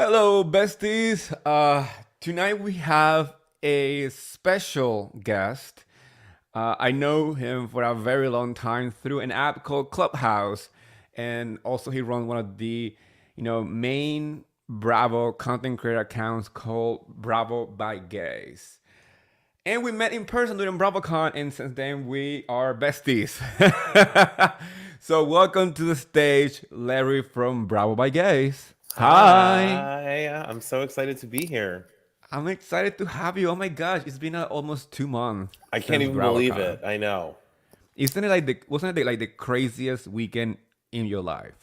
Hello, besties. Tonight we have a special guest. I know him for a very long time through an app called Clubhouse, and also he runs one of the, main Bravo content creator accounts called Bravo by Gays. And we met in person during BravoCon, and since then we are besties. So welcome to the stage, Larry from Bravo by Gays. Hi. Hi, I'm so excited to be here. I'm excited to have you. Oh my gosh, it's been almost 2 months I can't since even believe BravoCon. it. I know. Isn't it like the wasn't it like the craziest weekend in your life?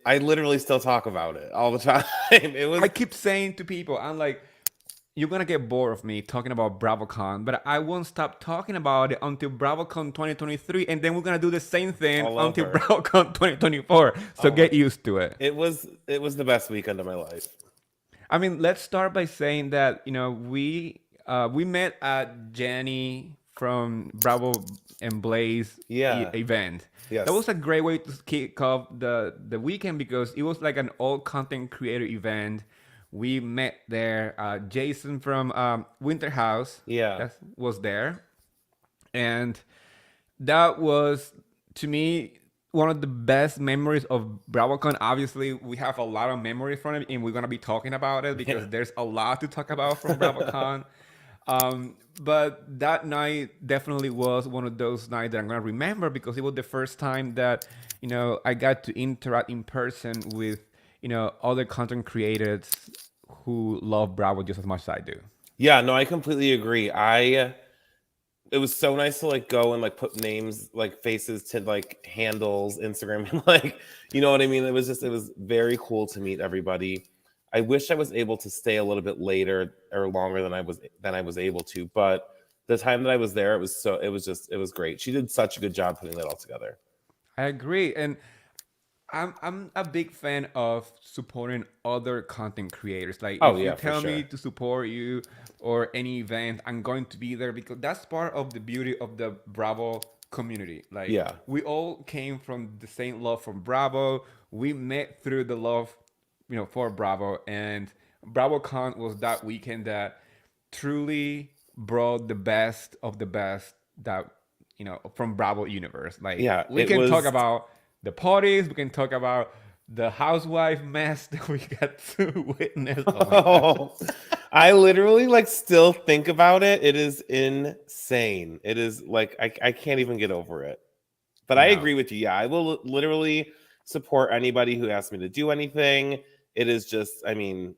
I literally still talk about it all the time. It I was keep saying to people, I'm like, you're gonna get bored of me talking about BravoCon, but I won't stop talking about it until BravoCon 2023, and then we're gonna do the same thing all until over. BravoCon 2024. So Oh my. get used to it. It was the best weekend of my life. I mean, let's start by saying that we met at Jenny from Bravo and Blaze Yeah. event. That Yes. was a great way to kick off the weekend because it was like an all content creator event. We met there. Jason from Winter House Yeah. that was there, and that was to me one of the best memories of BravoCon. Obviously, we have a lot of memories from it, and we're gonna be talking about it Yeah. because there's a lot to talk about from BravoCon. But that night definitely was one of those nights that I'm gonna remember because it was the first time that I got to interact in person with other content creators who love Bravo just as much as I do. Yeah, no, I completely agree. I It was so nice to like go and like put names like faces to like handles Instagram and like you know what I mean. It was very cool to meet everybody. I wish I was able to stay a little bit later or longer than I was able to, but the time that I was there, it was great. She did such a good job putting that all together. I agree, and I'm a big fan of supporting other content creators. Like Oh if you yeah, for tell me sure. to support you or any event, I'm going to be there because that's part of the beauty of the Bravo community. Like Yeah. we all came from the same love from Bravo. We met through the love, for Bravo, and BravoCon was that weekend that truly brought the best of the best that from Bravo universe. Like Yeah, we it can talk was. about the parties, we can talk about the housewife mess that we got to witness. Oh my gosh. Oh, I literally like still think about it. It is insane. It is like I can't even get over it. But I No, agree with you. Yeah, I will literally support anybody who asks me to do anything. It is just, I mean,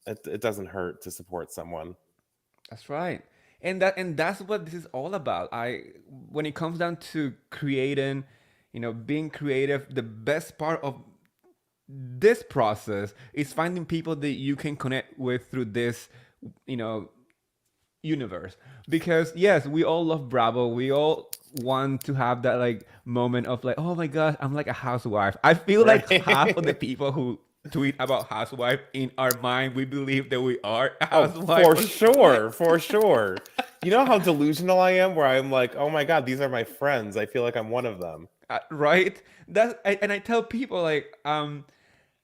it doesn't hurt to support someone. that's right. And that's what this is all about. I When it comes down to creating, being creative, the best part of this process is finding people that you can connect with through this, you know, universe. Because yes, we all love Bravo. We all want to have that like moment of like, oh my gosh, I'm like a housewife. I feel like half of the Right. people who tweet about housewife in our mind, we believe that we are a Oh, housewife for or something. sure. For sure. You know how delusional I am where I'm like, oh my God, these are my friends. I feel like I'm one of them. Right? And I tell people like,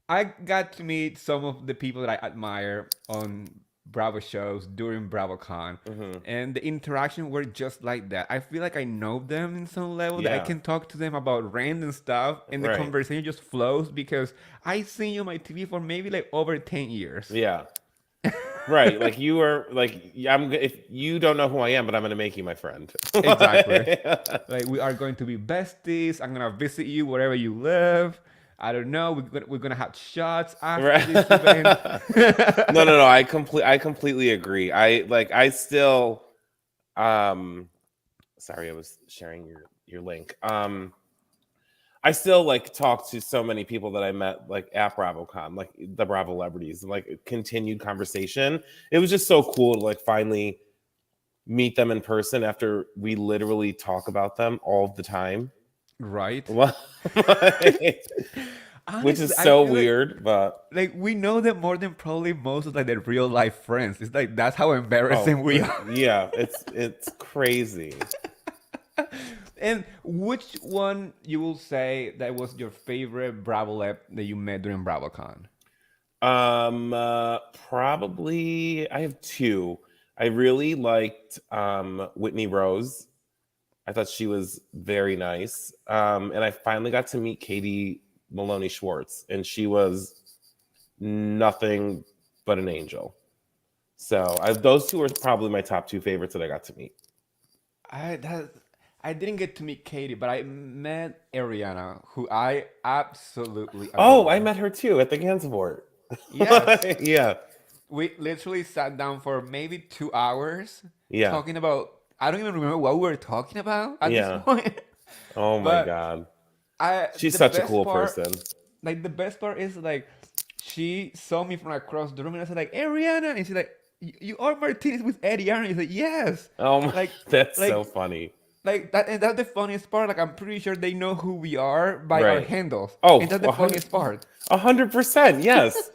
I got to meet some of the people that I admire on Bravo shows during BravoCon, Hmm. and the interaction were just like that. I feel like I know them in some level that I Yeah. can talk to them about random stuff, and the Right. conversation just flows because I seen you on my TV for maybe like over 10 years. Yeah. Right. Like you are like if you don't know who I am, but I'm gonna make you my friend. Exactly. Like we are going to be besties. I'm gonna visit you wherever you live. I don't know. We're gonna have shots after Right. this event. No, no, no. I completely agree. I still um sorry, I was sharing your link. I still like talk to so many people that I met like at BravoCon, like the Bravo celebrities, and like continued conversation. It was just so cool to like finally meet them in person after we literally talk about them all the time. Right. Which Honestly, is I so feel like weird, but we know them more than probably most of like their real life friends. It's like that's how oh embarrassing we are. yeah, it's crazy. And which one you will say that was your favorite Bravo lab that you met during BravoCon? Probably I have two. I really liked Whitney Rose. I thought she was very nice. And I finally got to meet Katie Maloney Schwartz, and she was nothing but an angel. So those two are probably my top two favorites that I got to meet. I that I didn't get to meet Katie, but I met Ariana, who I absolutely Oh, I adore. met her too at the Gansevoort. Yes, Yeah, we literally sat down for maybe 2 hours yeah, talking about. I don't even remember what we were talking about at this yeah. point. Oh my But God. I She's the such a best cool part, person. like the best part is like she saw me from across the room and I said like Ariana, and she's like, You are Martinez with Eddie Aaron." He's like, "Yes." Oh my, Like that's so like funny. like that, and that's the funniest part. Like I'm pretty sure they know who we are by our Right. handles, and Oh, that's the funniest part. 100%. Yes.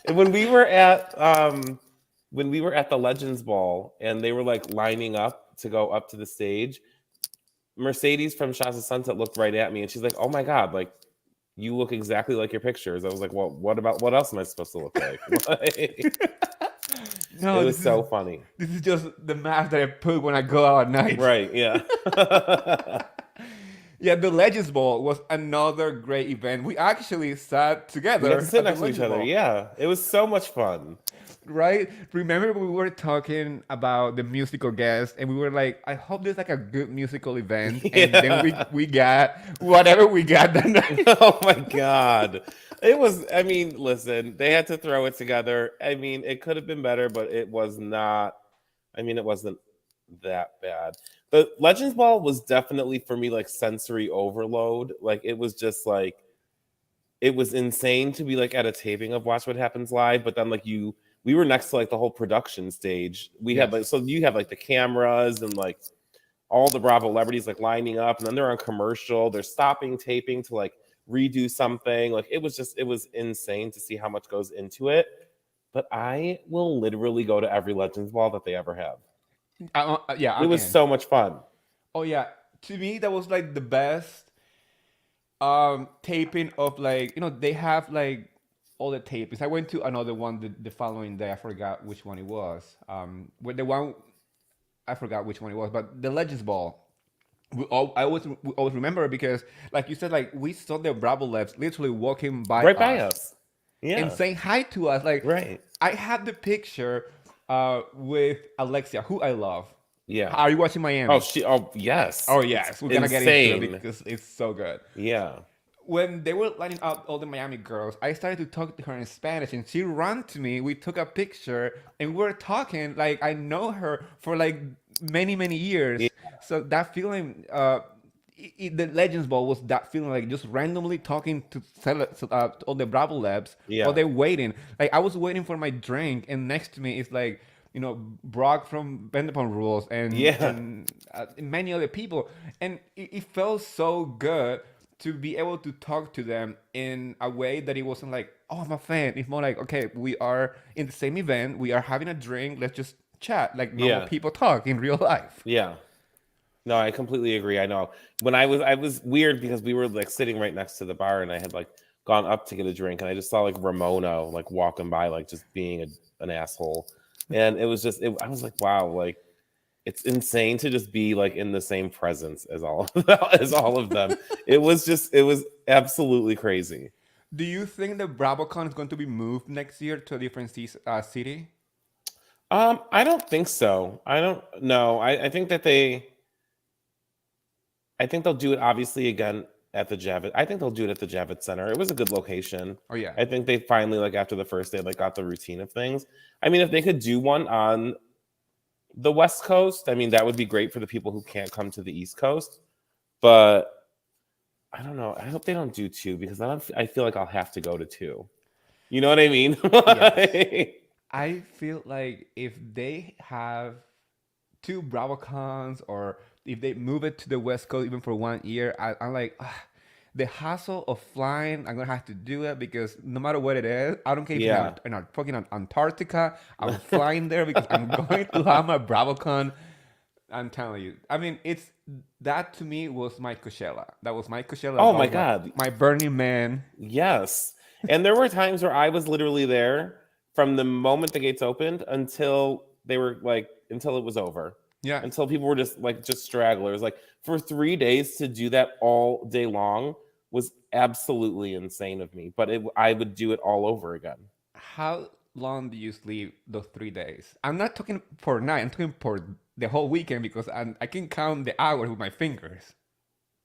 And when we were at the Legends Ball and they were like lining up to go up to the stage, Mercedes from Shasta Sunset looked right at me and she's like, "Oh my God, like you look exactly like your pictures." I was like, "Well, what else am I supposed to look like?" Like, it No, was so funny. this is just the mask that I put when I go out at night. Right, yeah. Yeah, the Legends Ball was another great event. We actually sat We got to together sit at the next to each Legends other. Ball, Yeah. It was so much fun. right? Remember we were talking about the musical guest, and we were like, "I hope there's like a good musical event," and then Yeah. we got whatever we got that night. Oh my God. It was, I mean, listen, they had to throw it together. I mean, it could have been better, but it was not, I mean, it wasn't that bad. The Legends Ball was definitely for me like sensory overload. Like it was just like it was insane to be like at a taping of Watch What Happens Live, but then like we were next to like the whole production stage. We had like Yes. so you have like the cameras and like all the Bravo celebrities like lining up, and then they're on commercial. They're stopping taping to like redo something. Like it was insane to see how much goes into it. But I will literally go to every Legends Ball that they ever have. Yeah, It I'm was in. so much fun. Oh yeah, to me that was like the best taping of like they have like all the tapings. I went to another one the following day. I forgot which one it was. With the one I forgot which one it was, but the Legends Ball. We always remember it because, like you said, like we saw the Bravo Labs literally walking by Right by us us. and Yeah. saying hi to us. Like Right. I have the picture with Alexia, who I love. Yeah. Are you watching Miami? Oh yes. Oh It's yes, we're gonna get into it insane. because it's so good. Yeah. When they were lining up all the Miami girls, I started to talk to her in Spanish, and she ran to me. We took a picture, and we were talking like I know her for like many Yeah. years. So that feeling, the Legends Ball was that feeling like just randomly talking to to all the Bravo Labs while Yeah. they're waiting. Like I was waiting for my drink, and next to me is like Brock from Vanderpump Rules and Yeah. many other people, and it felt so good to be able to talk to them in a way that it wasn't like, "Oh, I'm a fan." It's more like, "Okay, we are in the same event, we are having a drink, let's just chat like normal Yeah. people talk in real life." Yeah. No, I completely agree. I know. I was weird because we were like sitting right next to the bar and I had like gone up to get a drink and I just saw like Ramona like walking by like just being an asshole. And it was just I was like, wow, like it's insane to just be like in the same presence as all as all of them. It was absolutely crazy. Do you think that BravoCon is going to be moved next year to a different city? I don't think so. I don't know. I think that I think they'll do it obviously again at the Javits. I think they'll do it at the Javits Center. It was a good location. Oh yeah. I think they finally like after the first day like got the routine of things. I mean, if they could do one on the West Coast, I mean that would be great for the people who can't come to the East Coast. But I don't know. I hope they don't do two because I feel like I'll have to go to two. You know what I mean? Yes. I feel like if they have two BravoCons or if they move it to the West Coast even for 1 year, I'm like, the hassle of flying, I'm gonna have to do it because no matter what it is, I don't care if it's Yeah. in fucking Antarctica, I'm flying there because I'm going to have my BravoCon. I'm telling you. I mean, it's that to me was my Coachella. That was my Coachella. Oh That my was God. my Burning Man. Yes. And there were times where I was literally there from the moment the gates opened until they were like until it was over. Yeah. Until people were just stragglers. Like for 3 days to do that all day long was absolutely insane of me. But I would do it all over again. How long do you sleep those 3 days? I'm not talking for night. I'm talking for the whole weekend because I can count the hours with my fingers.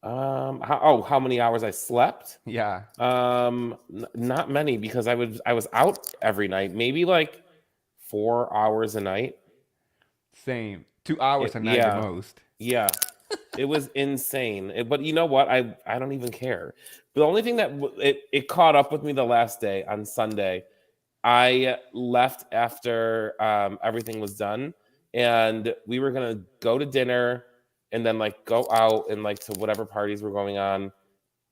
How many hours I slept? Yeah. Not many because I was out every night, maybe like 4 hours a night. Same. 2 hours a night the Yeah, most. yeah, it was insane. But you know what? I don't even care. The only thing that it caught up with me the last day on Sunday. I left after everything was done, and we were gonna go to dinner, and then like go out and like to whatever parties were going on.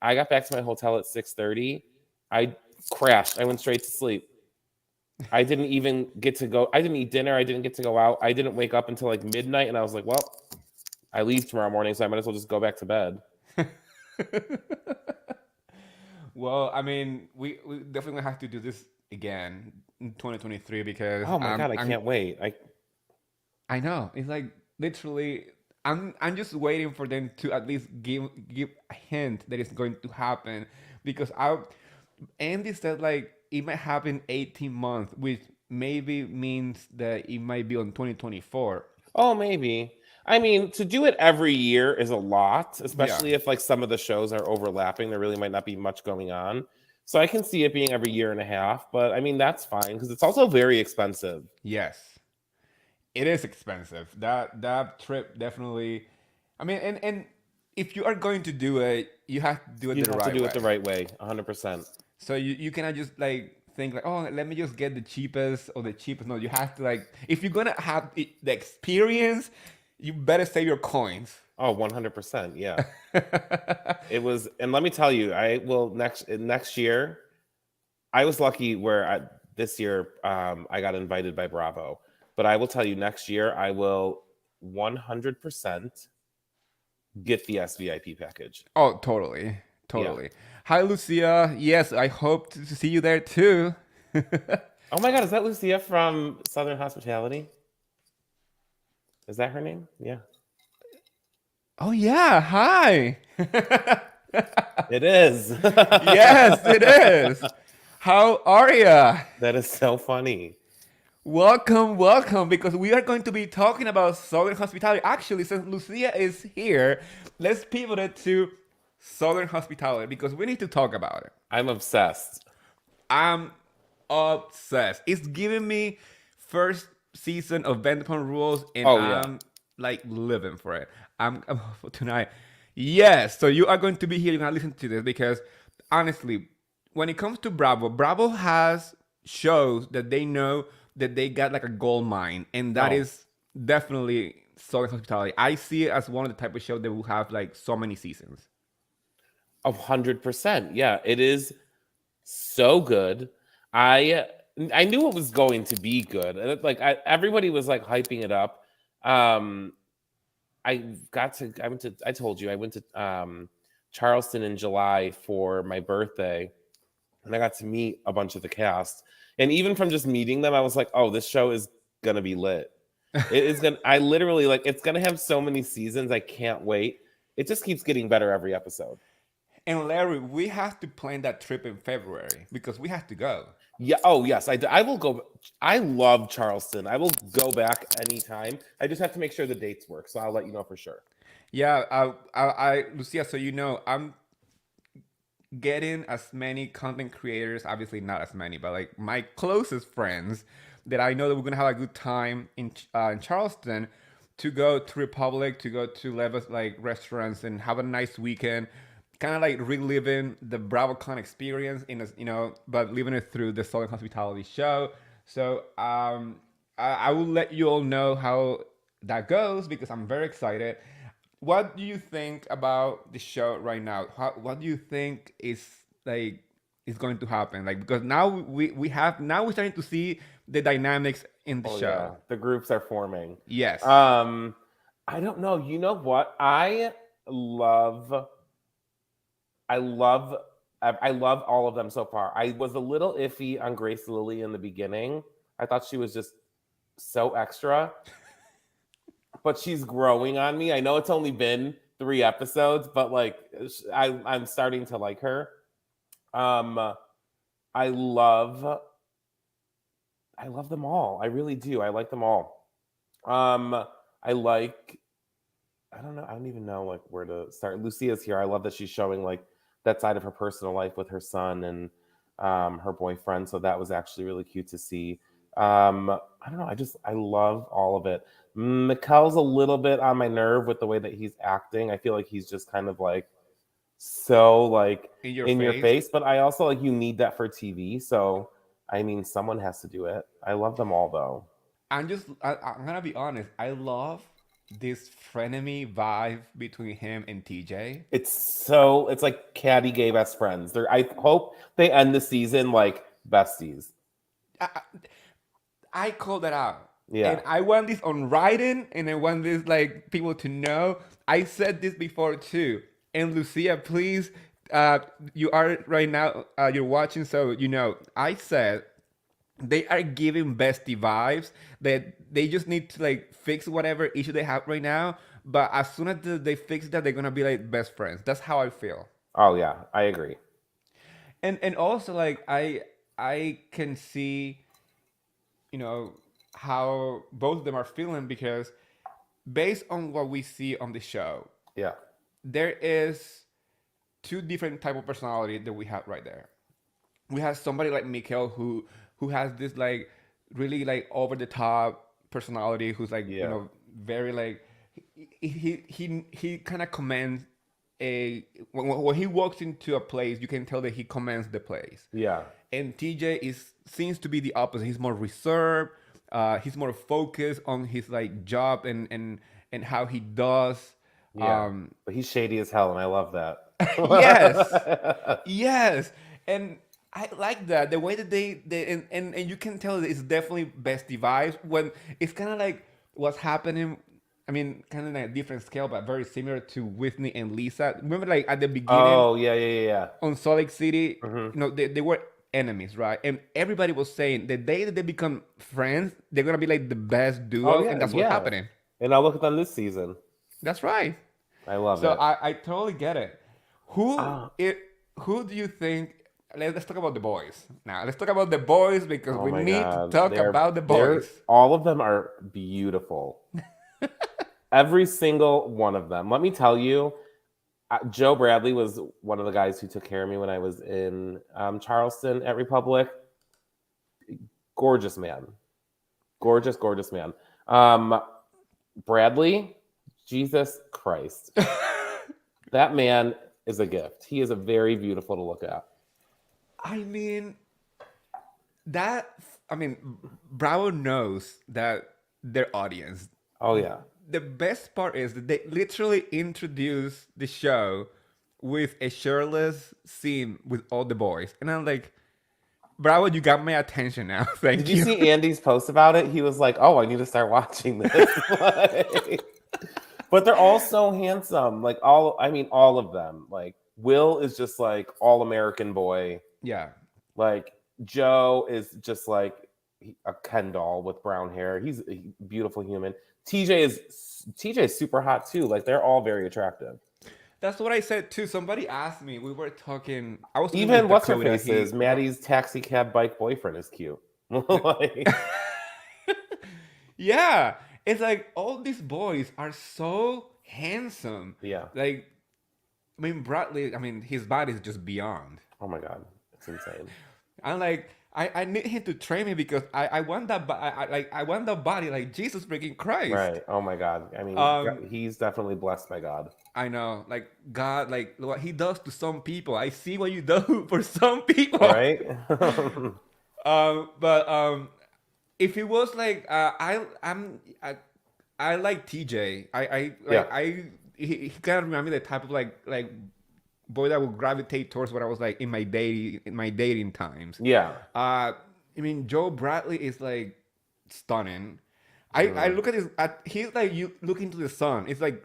I got back to my hotel at 6:30. I crashed. I went straight to sleep. I didn't even get to go. I didn't eat dinner. I didn't get to go out. I didn't wake up until like midnight, and I was like, well, I leave tomorrow morning, so I might as well just go back to bed. Well, I mean, we definitely have to do this again in 2023 because Oh my god, I can't wait. I know it's like literally I'm just waiting for them to at least give a hint that it's going to happen because I Andy said like it might happen 18 months, which maybe means that it might be on 2024. Oh, maybe. I mean, to do it every year is a lot, Yeah. especially if like some of the shows are overlapping. There really might not be much going on. So I can see it being every year and a half, but I mean that's fine because it's also very expensive. Yes. It is expensive. That trip definitely. I mean, and if you are going to do it, you have to do it You the have to right do it way. the right way, 100%. So you cannot just like think like, oh, let me just get the cheapest or the cheapest. No, you have to like, if you're gonna have the experience, you better save your coins. Oh, 100%. Yeah. It was, and let me tell you, I will next year. I was lucky where this year I got invited by Bravo, but I will tell you next year I will 100% get the SVIP package. Oh, totally, Yeah. totally. Hi, Lucia. Yes, I hope to see you there too. Oh my God, is that Lucia from Southern Hospitality? Is that her name? Yeah. Oh yeah, hi. It is. Yes, it is. How are ya? That is so funny. Welcome, welcome, because we are going to be talking about Southern Hospitality. Actually, since Lucia is here, let's pivot it to Southern Hospitality because we need to talk about it. I'm obsessed. I'm obsessed. It's giving me first season of Vanderpump Rules, and Oh yeah. I'm like living for it. I'm for tonight. Yes, so you are going to be here. You're gonna listen to this because honestly, when it comes to Bravo, Bravo has shows that they know that they got like a gold mine, and that Oh, is definitely Southern Hospitality. I see it as one of the type of show that will have like so many seasons. 100%. Yeah, it is so good. I I knew it was going to be good. And everybody was like hyping it up. Um I told you I went to Charleston in July for my birthday, and I got to meet a bunch of the cast. And even from just meeting them, I was like, "Oh, this show is gonna be lit. It is gonna." I literally like it's gonna have so many seasons. I can't wait. It just keeps getting better every episode. And Larry, we have to plan that trip in February because we have to go. Yeah. Oh, yes. I will go. I love Charleston. I will go back anytime. I just have to make sure the dates work. So I'll let you know for sure. Yeah, Lucia. So you know, I'm getting as many content creators. Obviously, not as many, but like my closest friends that I know that we're gonna have a good time in Charleston to go to Republic, to go to Levis like restaurants and have a nice weekend. Kind of like reliving the BravoCon experience in a, but living it through the Southern Hospitality show. So I will let you all know how that goes because I'm very excited. What do you think about the show right now? What do you think is like is going to happen? Like because now we're starting to see the dynamics in the Oh show. yeah, the groups are forming. Yes. Um, I don't know. You know what? love I love I love all of them so far. I was a little iffy on Grace Lilly in the beginning. I thought she was just so extra, but she's growing on me. I know it's only been 3 episodes, but like I'm starting to like her. Um, I love I love them all. I really do. I like them all. I like I don't know. I don't even know like where to start. Lucia's here. I love that she's showing like that side of her personal life with her son and her boyfriend. So that was actually really cute to see. I don't know. I love all of it. Mikkel's a little bit on my nerve with the way that he's acting. I feel like he's just kind of like so like In your in your face. face, but I also like you need that for TV. So I mean, someone has to do it. I love them all though. I'm gonna be honest. I love this frenemy vibe between him and TJ. It's like Caddy gay best friends. I hope they end the season like besties. I, I call that out. Yeah. And I want this on writing, and I want this like people to know. I said this before too. And Lucia, please, you are right now. You're watching, so you know. I said they are giving bestie vibes. That they just need to like fix whatever issue they have right now. But as soon as they fix that, they're gonna be like best friends. That's how I feel. Oh yeah, I agree. And also like I can see, you know, how both of them are feeling because based on what we see on the show, Yeah. there is two different type of personality that we have right there. We have somebody like Mikkel who has this like really like over the top personality who's like you Yeah. know very like he kind of commands a when he walks into a place you can tell that he commands the place. Yeah. And TJ is seems to be the opposite. He's more reserved. He's more focused on his like job and how he does. Yeah. But he's shady as hell, and I love that. Yes, yes, and I like that the way that they and you can tell that it's definitely bestie vibes when it's kind of like what's happening. I mean, kind of like a different scale, but very similar to Whitney and Lisa. Remember, like at the beginning Oh yeah, yeah, yeah, on Salt Lake City, yeah. Hmm. you know, they were enemies, right? And everybody was saying the day that they become friends, they're gonna be like the best Oh duo, yeah, and that's what's yeah. happening. And I'll look at them this season. That's right. I love So it. I totally get it. Who Ah, it who do you think? Let's talk about the boys now. Let's talk about the boys because oh we my need to god, talk about the they're boys. all of them are beautiful. Every single one of them. Let me tell you, Joe Bradley was one of the guys who took care of me when I was in Charleston at Republic. Gorgeous man, gorgeous, gorgeous man. Bradley, Jesus Christ, that man is a gift. He is a very beautiful to look at. I mean that. I mean, Bravo knows that their audience. Oh yeah, The best part is that they literally introduce the show with a shirtless scene with all the boys, and I'm like, Bravo, you got my attention now. did Thank you you. see Andy's post about it? He was like, "Oh, I need to start watching this." Like, but they're all so handsome. Like I mean, all of them. Like Will is just like all American boy. Yeah. Like Joe is just like a Ken doll with brown hair. He's a beautiful human. TJ is super hot too. Like they're all very attractive. That's what I said too. Somebody asked me. We were talking. I was talking Even with what's her Dakota. face is Maddie's taxi cab bike boyfriend is cute. Like, Yeah, it's like all these boys are so handsome. yeah. Like, I mean, Bradley. I mean, his body is just beyond. Oh my god, it's insane. I'm like, I need him to train me because I want that. I want that body like Jesus freaking Christ. Right. Oh my god. I mean, Um, he's definitely blessed by God. I know, like God, like what He does to some people. I see what you do for some people. Right. But if it was like I like TJ. Yeah. He kind of remind me the type of like boy that would gravitate towards what I was like in my dating times. Yeah. I mean Joe Bradley is like stunning. I look at his he's like you look into the sun. It's like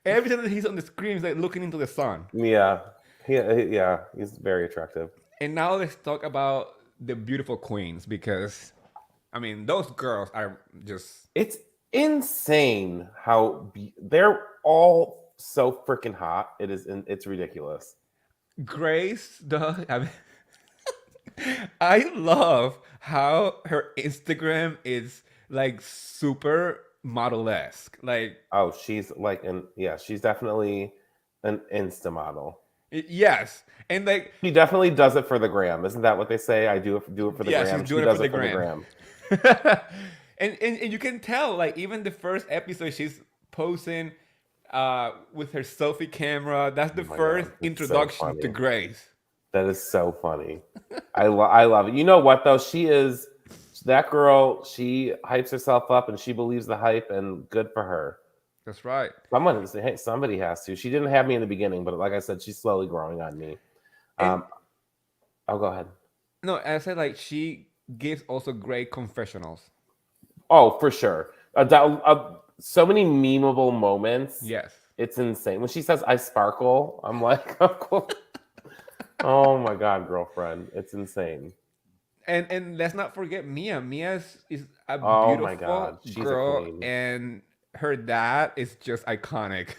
every time that he's on the screen, he's like looking into the sun. Yeah. Yeah, he's very attractive. And now let's talk about the beautiful queens because, I mean, those girls are just It's insane how they're all so freaking hot. It's ridiculous. Grace. I mean, I love how her Instagram is like super model esque. Like, Oh, she's like yeah, she's definitely an Insta model. yes, and like, She definitely does it for the gram. Isn't that what they say? I do it for the yeah, she's gram. She doing it for does the it for the gram. gram. And you can tell, like, even the first episode, she's posing with her selfie camera. That's Oh the my first god, it's so introduction to funny. Grace. That is so funny. I love it. You know what though? She is that girl. She hypes herself up and she believes the hype, and good for her. That's right. Hey, somebody has to. She didn't have me in the beginning, but like I said, she's slowly growing on me. And Um, I'll go ahead. no, I said like she gives also great confessionals. Oh, for sure. So many memeable moments. Yes. It's insane. When she says "I sparkle," I'm like, "Oh my god, girlfriend!" It's insane. And let's not forget Mia. Mia is a Oh my beautiful god, she's a girl, queen. and her dad is just iconic.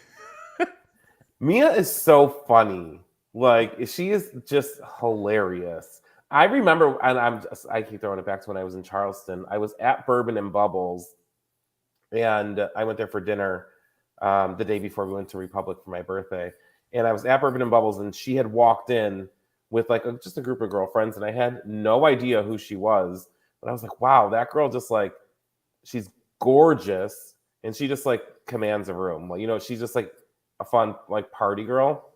Mia is so funny. Like she is just hilarious. I remember, and I keep throwing it back to when I was in Charleston. I was at Bourbon and Bubbles, and I went there for dinner the day before we went to Republic for my birthday. And I was at Bourbon and Bubbles, and she had walked in with like just a group of girlfriends, and I had no idea who she was. But I was like, wow, that girl just like she's gorgeous, and she just like commands a room. Like she's just like a fun like party girl.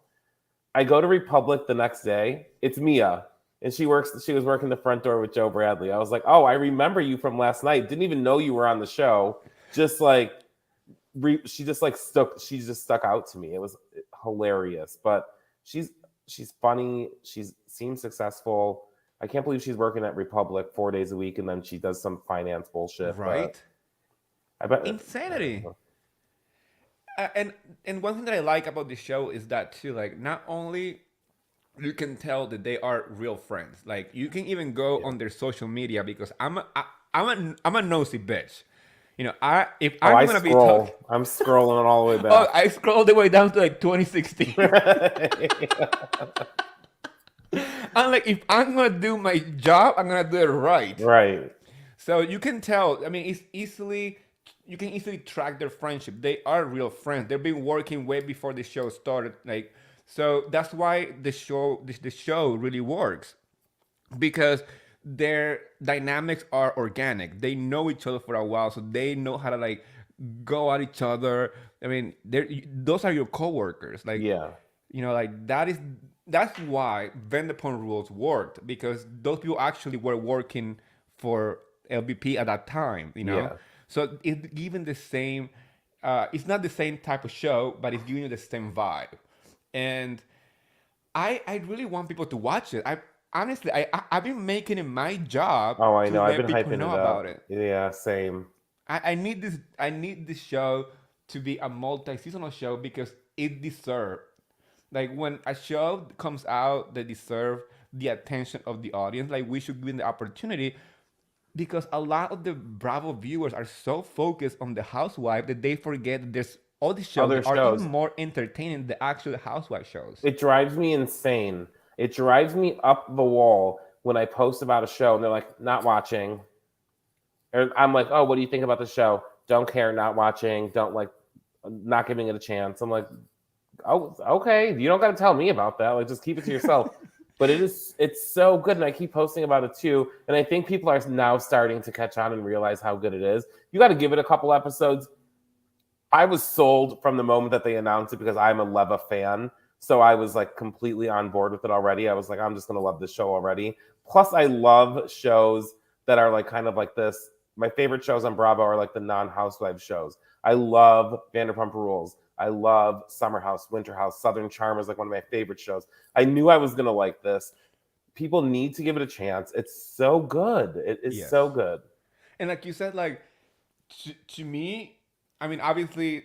I go to Republic the next day. It's Mia, and she works. She was working the front door with Joe Bradley. I was like, oh, I remember you from last night. Didn't even know you were on the show. Just like she just like stuck. She just stuck out to me. It was hilarious. But she's she's funny. She's seems successful. I can't believe she's working at Republic 4 days a week, and then she does some finance bullshit. But Right? I bet I don't Insanity. know. And one thing that I like about the show is that too, like not only you can tell that they are real friends. Like you can even go Yeah. on their social media because I'm a nosy bitch. You know, I if Oh, I'm I gonna be talking, scroll. I'm scrolling all the way oh, back. I scroll the way down to like 2016. I'm like, if I'm gonna do my job, I'm gonna do it right. Right. So you can tell. I mean, you can easily track their friendship. They are real friends. They've been working way before the show started. Like, so that's why the show really works because their dynamics are organic. They know each other for a while, so they know how to like go at each other. I mean, those are your coworkers. Like, Yeah. like that's why Vanderpump Rules worked because those people actually were working for LVP at that time. Yeah. So it's given the same. It's not the same type of show, but it's giving you the same vibe, and I really want people to watch it. I've been making it my job Oh, I to know. I've been let people hyping know it about up. it. Yeah, same. I need this show to be a multi-seasonal show because it deserves. Like when a show comes out that deserve the attention of the audience, like we should give them the opportunity because a lot of the Bravo viewers are so focused on the housewife that they forget that there's all these shows Other that are even shows. more entertaining than the actual housewife shows. It drives me insane. It drives me up the wall when I post about a show and they're like, not watching. Or I'm like, oh, what do you think about the show? Don't care, not watching. Don't like, not giving it a chance. I'm like, oh, okay. You don't got to tell me about that. Like, just keep it to yourself. But it's so good, and I keep posting about it too. And I think people are now starting to catch on and realize how good it is. You got to give it a couple episodes. I was sold from the moment that they announced it because I'm a Leva fan. So I was like completely on board with it already. I was like, I'm just gonna love this show already. Plus, I love shows that are like kind of like this. My favorite shows on Bravo are like the non-housewife shows. I love Vanderpump Rules. I love Summer House, Winter House, Southern Charm is like one of my favorite shows. I knew I was gonna like this. People need to give it a chance. It's so good. It is Yes. so good. And like you said, like to me, I mean, obviously,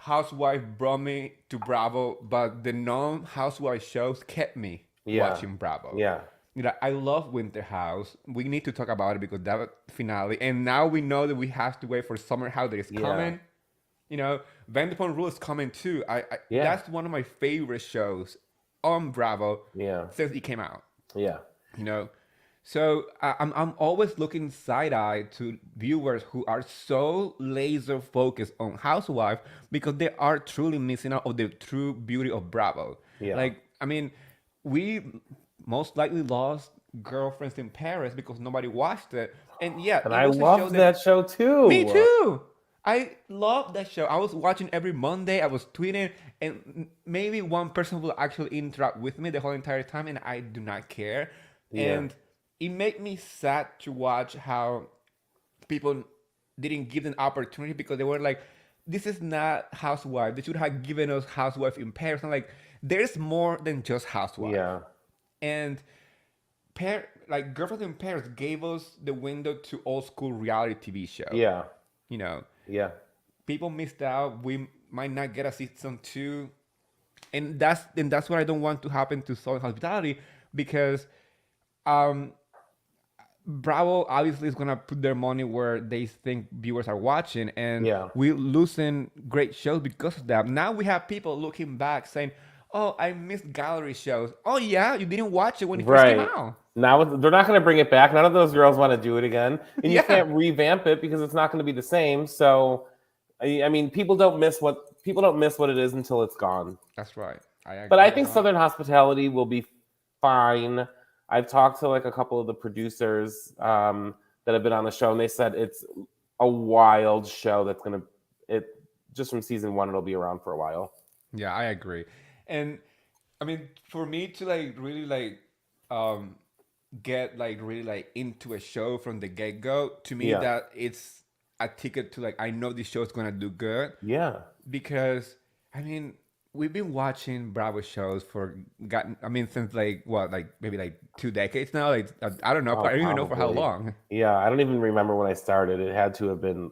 Housewife brought me to Bravo, but the non-Housewife shows kept me Yeah. watching Bravo. Yeah. You know, I love Winter House. We need to talk about it because that finale, and now we know that we have to wait for Summer House that is Yeah. coming. You know, Vanderpump Rules is coming too. Yeah. That's one of my favorite shows on Bravo Yeah. since it came out. Yeah. You know, so I'm always looking side eye to viewers who are so laser focused on Housewife because they are truly missing out of the true beauty of Bravo. Yeah. Like, I mean, we most likely lost Girlfriends in Paris because nobody watched it, and yeah, And it I was a show loved that that show me too. too. I love that show. I was watching every Monday. I was tweeting, and maybe one person will actually interact with me the whole entire time, and I do not care. Yeah. And it made me sad to watch how people didn't give an opportunity because they were like, "This is not Housewife. They should have given us Housewife in Paris." I'm like, "There's more than just Housewife." Yeah. And like Girlfriend in Paris gave us the window to old school reality TV show. Yeah. You know, Yeah. people missed out. We might not get a season two, and that's what I don't want to happen to Southern Hospitality because um, Bravo obviously is gonna put their money where they think viewers are watching, and Yeah. we losing great shows because of that. Now we have people looking back saying, "Oh, I missed gallery shows." Oh yeah, you didn't watch it when it first came Right. out. Now they're not going to bring it back. None of those girls want to do it again, and you Yeah, can't revamp it because it's not going to be the same. So, I mean, people don't miss what it is until it's gone. that's right. I But agree I a think lot. Southern Hospitality will be fine. I've talked to like a couple of the producers that have been on the show, and they said it's a wild show that's gonna it just from season one. It'll be around for a while. Yeah, I agree. And I mean, for me to like really like um get like really like into a show from the get go, to me Yeah, that it's a ticket to like I know this show is gonna do good yeah. because I mean we've been watching Bravo shows for gotten I mean since like what like maybe like 2 decades now like I don't know Oh, I don't even know for how probably. long. Yeah, I don't even remember when I started. It had to have been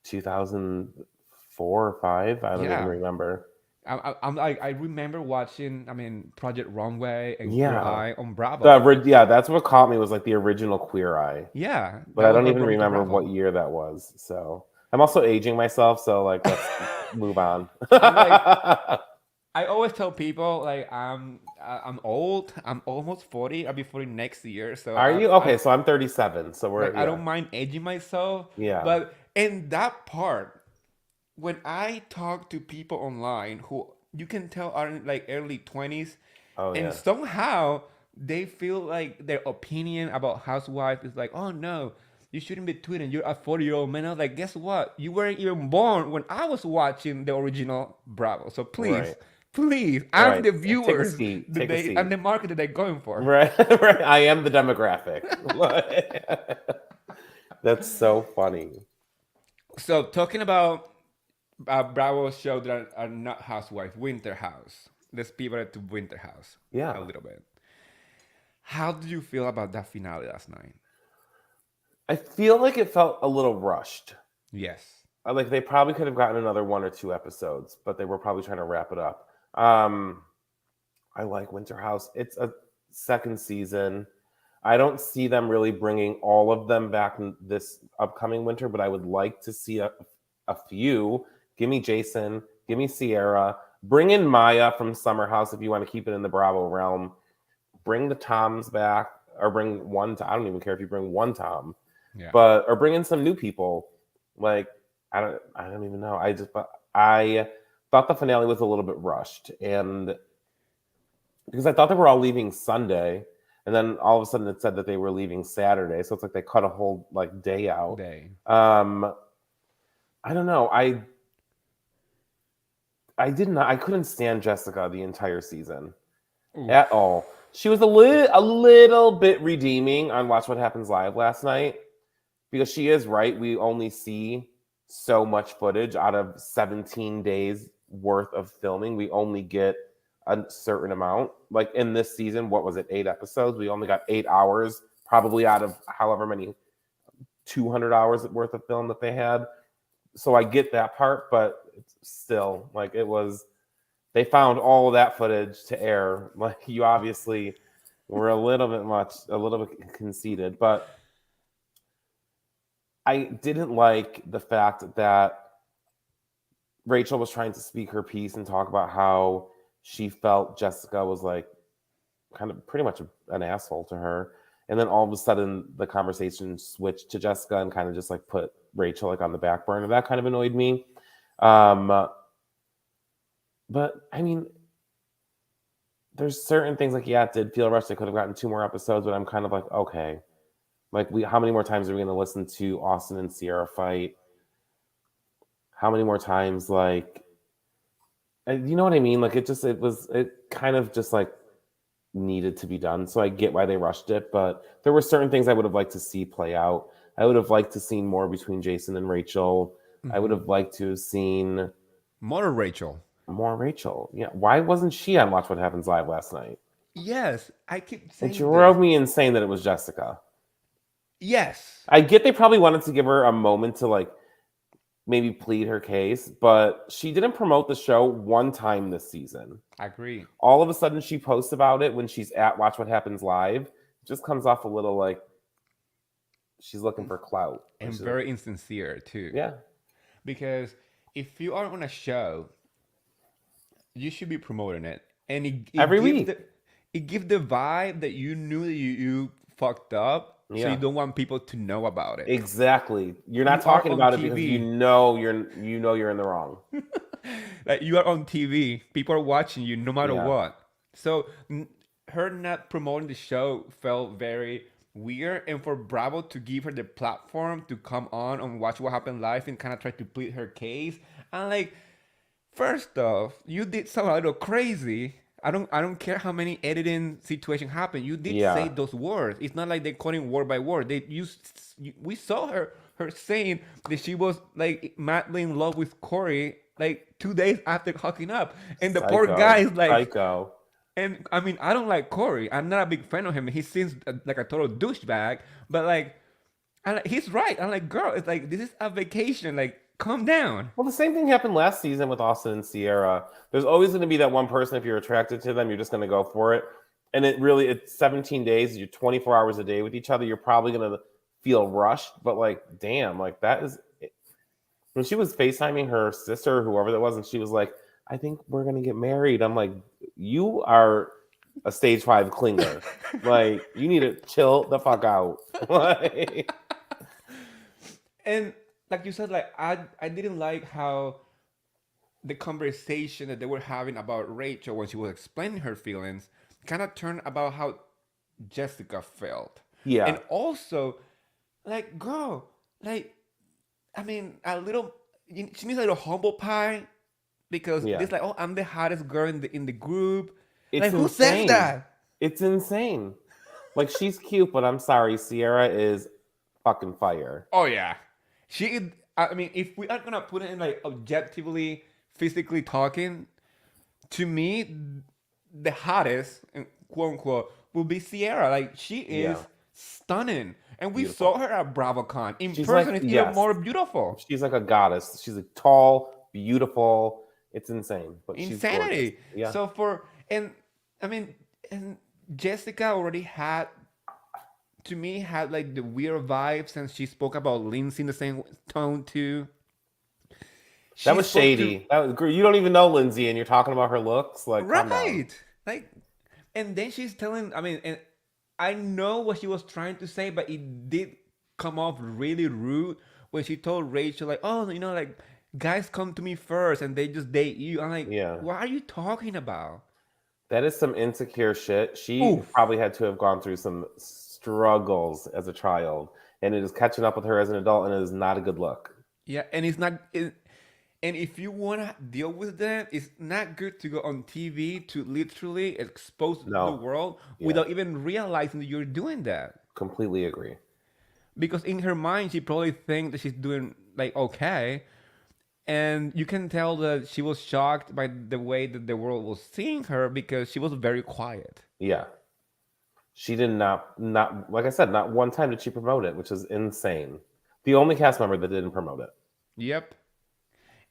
2004 or five. I don't even Yeah, remember. I'm like I remember watching I mean Project Runway and Queer Yeah, Eye on Bravo. yeah. That's what caught me was like the original Queer Eye. Yeah, But that I was don't what even brought me to remember what Bravo. year that was. So I'm also aging myself. So like, let's move on. I'm like I always tell people like I'm old. I'm almost 40. I'll be 40 next year. So Are you I okay? So I'm 37. So like we're I yeah, don't mind aging myself. yeah. But in that part, when I talk to people online who you can tell are in like early 20s, Oh and yeah, somehow they feel like their opinion about housewife is like, oh no, you shouldn't be tweeting. You're a 40-year-old man. I was like, guess what? You weren't even born when I was watching the original Bravo. So please, right, please, I'm right. the Take a viewers seat. that Take a I'm seat. the market that they're going for. Right, right. I am the demographic. That's so funny. So talking about Bravo show that are not housewife, Winter House. Let's pivot to Winter House a Yeah, little bit. How did you feel about that finale last night? I feel like it felt a little rushed. Yes. Like they probably could have gotten another one or two episodes, but they were probably trying to wrap it up. Um, I like Winter House. It's a second season. I don't see them really bringing all of them back in this upcoming winter, but I would like to see a few. Give me Jason. Give me Sierra. Bring in Maya from Summer House if you want to keep it in the Bravo realm. Bring the Toms back, or bring one. I don't even care if you bring one Tom, Yeah. but or bring in some new people. Like I don't even know. But I thought the finale was a little bit rushed, and because I thought they were all leaving Sunday, and then all of a sudden it said that they were leaving Saturday. So it's like they cut a whole like day out. They. Um, I don't know. I did not. I couldn't stand Jessica the entire season at Oof. all. She was a little bit redeeming on Watch What Happens Live last night because she is right. We only see so much footage out of 17 days worth of filming. We only get a certain amount. Like in this season, what was it? 8 episodes. We only got 8 hours, probably out of however many 200 hours worth of film that they had. So I get that part, but it's still like it was. They found all of that footage to air. Like you obviously were a little bit conceited, but I didn't like the fact that Rachel was trying to speak her piece and talk about how she felt Jessica was like kind of pretty much an asshole to her. And then all of a sudden the conversation switched to Jessica and kind of just like put Rachel like on the back burner. That kind of annoyed me. But I mean, there's certain things like, yeah, it did feel rushed. They could have gotten 2 more episodes, but I'm kind of like, okay. Like how many more times are we going to listen to Austin and Sierra fight? How many more times, like, you know what I mean? Like it kind of just like needed to be done. So I get why they rushed it, but there were certain things I would have liked to see play out. I would have liked to see more between Jason and Rachel. I would have liked to have seen More Rachel. more Rachel. Yeah. Why wasn't she on Watch What Happens Live last night? Yes, I keep It saying drove this. me insane that it was Jessica. Yes, I get they probably wanted to give her a moment to like maybe plead her case, but she didn't promote the show one time this season. I agree. All of a sudden she posts about it when she's at Watch What Happens Live. It just comes off a little like she's looking for clout. Like And she's like, very insincere too. yeah. Because if you are on a show, you should be promoting it, and Every week. it gives the vibe that you knew that you fucked up, so you Yeah. don't want people to know about it. Exactly. You're not You are talking on about it because you TV. know you're in the wrong. Like you are on TV, people are watching you no matter Yeah. what. So her not promoting the show felt very weird, and for Bravo to give her the platform to come on Watch What Happened Live and kind of try to plead her case, I'm like, first off, you did something a little crazy. I don't care how many editing situation happened. You did say Yeah. those words. It's not like they're quoting word by word. We saw her saying that she was like madly in love with Corey like 2 days after hooking up, and the poor guy Psycho. is like, Psycho. and I mean, I don't like Corey. I'm not a big fan of him. He seems like a total douchebag. But like, he's right. I'm like, girl, it's like this is a vacation. Like, calm down. Well, the same thing happened last season with Austin and Sierra. There's always going to be that one person, if you're attracted to them, you're just going to go for it. And it's 17 days, you're 24 hours a day with each other. You're probably going to feel rushed, but like, damn, like that is. When she was FaceTiming her sister, or whoever that was, and she was like, I think we're going to get married. I'm like, you are a stage 5 clinger. Like, you need to chill the fuck out. Like, And like you said, like I didn't like how the conversation that they were having about Rachel when she was explaining her feelings kind of turned about how Jessica felt. yeah, And also, like, girl, like, I mean, she needs a little humble pie because yeah. it's like, oh, I'm the hottest girl in the group. It's Like, who says insane. that? It's insane. Like she's cute, but I'm sorry, Sierra is fucking fire. Oh yeah, I mean, if we are gonna put it in like objectively, physically talking, to me, the hottest, quote unquote, will be Sierra. Like she Yeah, is stunning, and we beautiful. saw her at BravoCon in She's person. like It's even yes, more beautiful. she's like a goddess. She's like tall, beautiful. It's insane, but she's gorgeous. Insanity. Yeah, So and I mean, and Jessica already had, to me, had like the weird vibe since she spoke about Lindsay in the same tone too. that She was spoke to shady. You don't even know Lindsay, and you're talking about her looks. Like, calm down. right, like, and then she's telling. I mean, and I know what she was trying to say, but it did come off really rude when she told Rachel, like, "Oh, like guys come to me first, and they just date you." I'm like, Yeah, "What are you talking about?" that is some insecure shit. She Oof. probably had to have gone through some struggles as a child, and it is catching up with her as an adult, and it is not a good look. Yeah, and it's not. And if you want to deal with that, it's not good to go on TV to literally expose the No, world yeah, without even realizing that you're doing that. completely agree. Because in her mind, she probably thinks that she's doing like okay, and you can tell that she was shocked by the way that the world was seeing her because she was very quiet. Yeah, she did not like I said, not one time did she promote it, which is insane. The only cast member that didn't promote it. Yep.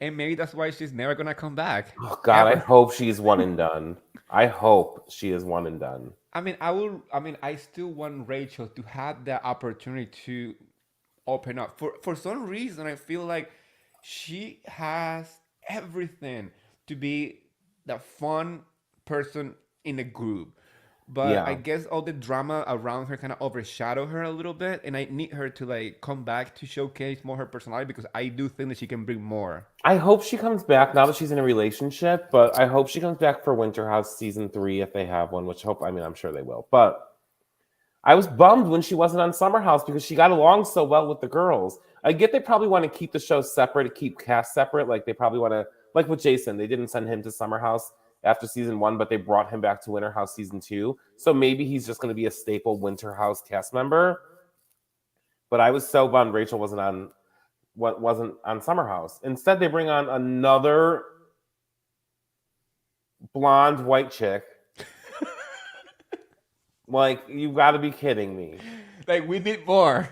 And maybe that's why she's never gonna come back. Oh God, I Ever. hope she's one and done. I hope she is one and done. I mean, I will. I mean, I still want Rachel to have that opportunity to open up. For some reason, I feel like she has everything to be the fun person in a group. But I Yeah. guess all the drama around her kind of overshadow her a little bit, and I need her to like come back to showcase more her personality because I do think that she can bring more. I hope she comes back now that she's in a relationship, but I hope she comes back for Winter House season 3 if they have one, which I'm sure they will. But I was bummed when she wasn't on Summer House because she got along so well with the girls. I get they probably want to keep the show separate, keep cast separate. Like they probably want to, like with Jason, they didn't send him to Summer House after season 1, but they brought him back to Winter House season 2. So maybe he's just going to be a staple Winter House cast member. But I was so bummed Rachel wasn't on Summer House. Instead, they bring on another blonde white chick. Like, you've got to be kidding me. Like we need more,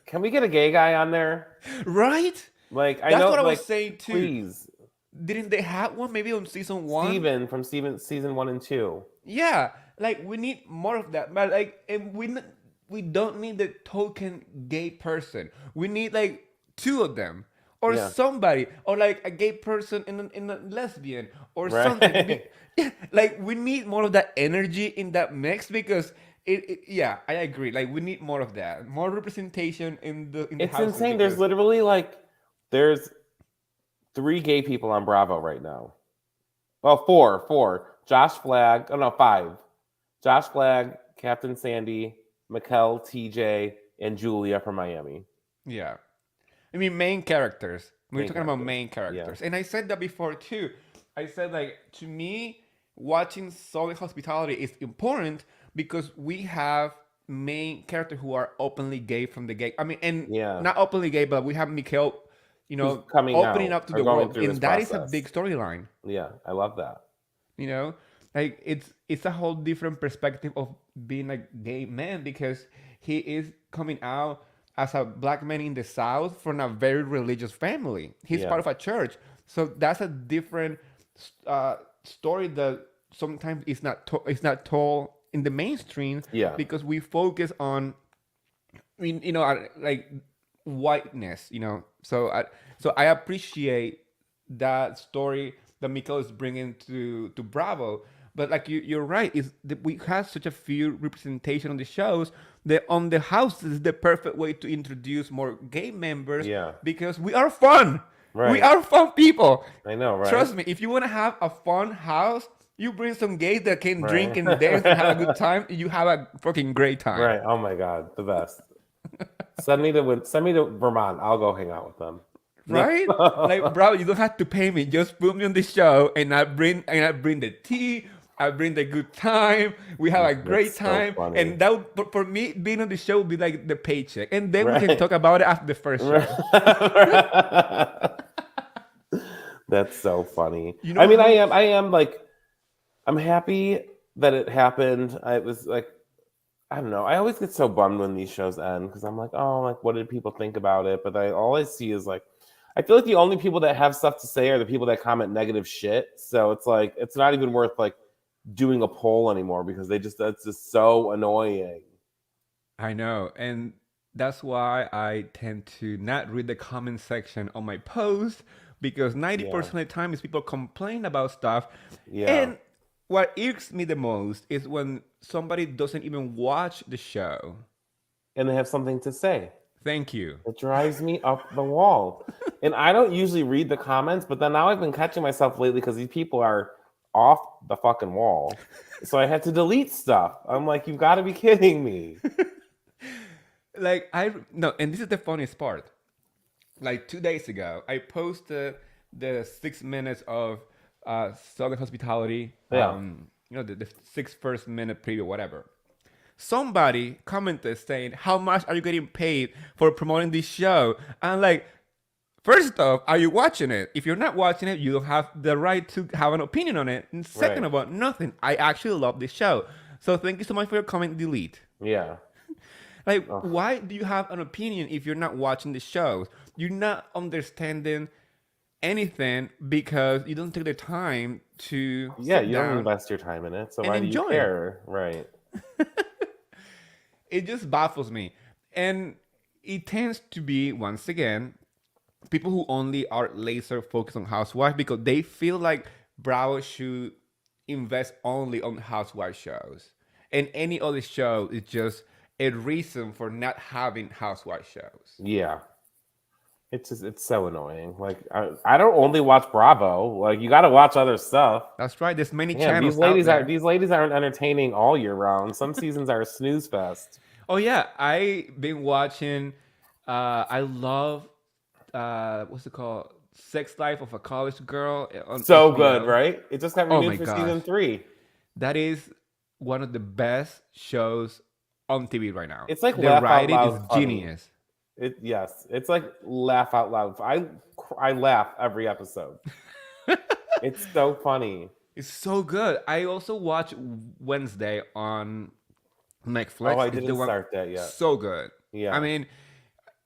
Can we get a gay guy on there? right? Like, I That's know, what I like, was saying too. please. Didn't they have one maybe on season one? Steven from season 1 and 2. Yeah, like we need more of that. But like, and we don't need the token gay person. We need like two of them, or Yeah. somebody, or like a gay person in a lesbian, or something. Right. Like we need more of that energy in that mix because yeah, I agree. Like we need more of that, more representation in the It's houses insane. There's because literally like, there's 3 gay people on Bravo right now. Well, four. Josh Flagg. Oh no, 5. Josh Flagg, Captain Sandy, Mikkel, TJ, and Julia from Miami. yeah. I mean, main characters. We're Main talking about characters. main Yeah. characters. And I said that before too. I said, like, to me, watching Solid Hospitality is important because we have main characters who are openly gay from the gay. I mean, and Yeah. not openly gay, but we have Mikhail, Who's coming opening out up to or the going world. through this And that is a process. big storyline. Yeah, I love that. You know, like it's a whole different perspective of being a gay man because he is coming out as a black man in the South from a very religious family. He's Yeah. part of a church, so that's a different story that sometimes it's not told in the mainstream. Yeah. Because we focus on, I mean, like whiteness. So I appreciate that story that Mikael is bringing to Bravo. But like you're right, is that we have such a few representation on the shows that on the house is the perfect way to introduce more gay members. Yeah. Because we are fun. We Right. are fun people. I know, right? Trust me, if you want to have a fun house, you bring some gays that can drink Right. and dance and have a good time. You have a fucking great time. Right. Oh my God, the best. Send me to Vermont. I'll go hang out with them. Right? Like, bro, you don't have to pay me. Just put me on the show, and I bring the tea. I bring the good time. We have a great so time, funny. and that for me being on the show would be like the paycheck, and then we can Right. talk about it after the first show. That's so funny. You know I mean, who- I am like, I'm happy that it happened. I was like, I don't know. I always get so bummed when these shows end because I'm like, oh, like, what did people think about it? But all I see is like, I feel like the only people that have stuff to say are the people that comment negative shit. So it's like, it's not even worth like doing a poll anymore because that's just so annoying. I know, and that's why I tend to not read the comment section on my post because 90% of the time is people complain about stuff. Yeah. And what irks me the most is when somebody doesn't even watch the show. And they have something to say. Thank you. It drives me up the wall. And I don't usually read the comments, but then now I've been catching myself lately because these people are off the fucking wall. So I had to delete stuff. I'm like, you've got to be kidding me. Like, no, and this is the funniest part. Like 2 days ago, I posted the 6 minutes of Southern Hospitality. Yeah. The six first minute preview, whatever. Somebody commented saying, "How much are you getting paid for promoting this show?" And like, first off, are you watching it? If you're not watching it, you don't have the right to have an opinion on it. And second Right. of all, nothing. I actually love this show. So thank you so much for your comment. Delete. Yeah. Like, why do you have an opinion if you're not watching the shows? You're not understanding anything because you don't take the time to Yeah, sit you don't down invest your time in it, so and why do you enjoy it. care? Right. It just baffles me. And it tends to be, once again, people who only are laser focused on Housewives because they feel like Bravo should invest only on Housewife shows. And any other show is just a reason for not having Housewife shows. Yeah. It's so annoying. Like I don't only watch Bravo. Like you got to watch other stuff. That's right. There's many Man, channels out there. these ladies aren't entertaining all year round. Some seasons are a snooze fest. Oh yeah, I been watching. I love what's it called? Sex Life of a College Girl on So good, HBO. right? It just got Oh renewed my for gosh, season 3. that is one of the best shows on TV right now. It's like The laugh out writing is loud funny. genius. It's like laugh out loud. I laugh every episode. It's so funny. It's so good. I also watch Wednesday on Oh, Netflix. I It's the didn't one start that yet. so good. I Yeah. mean,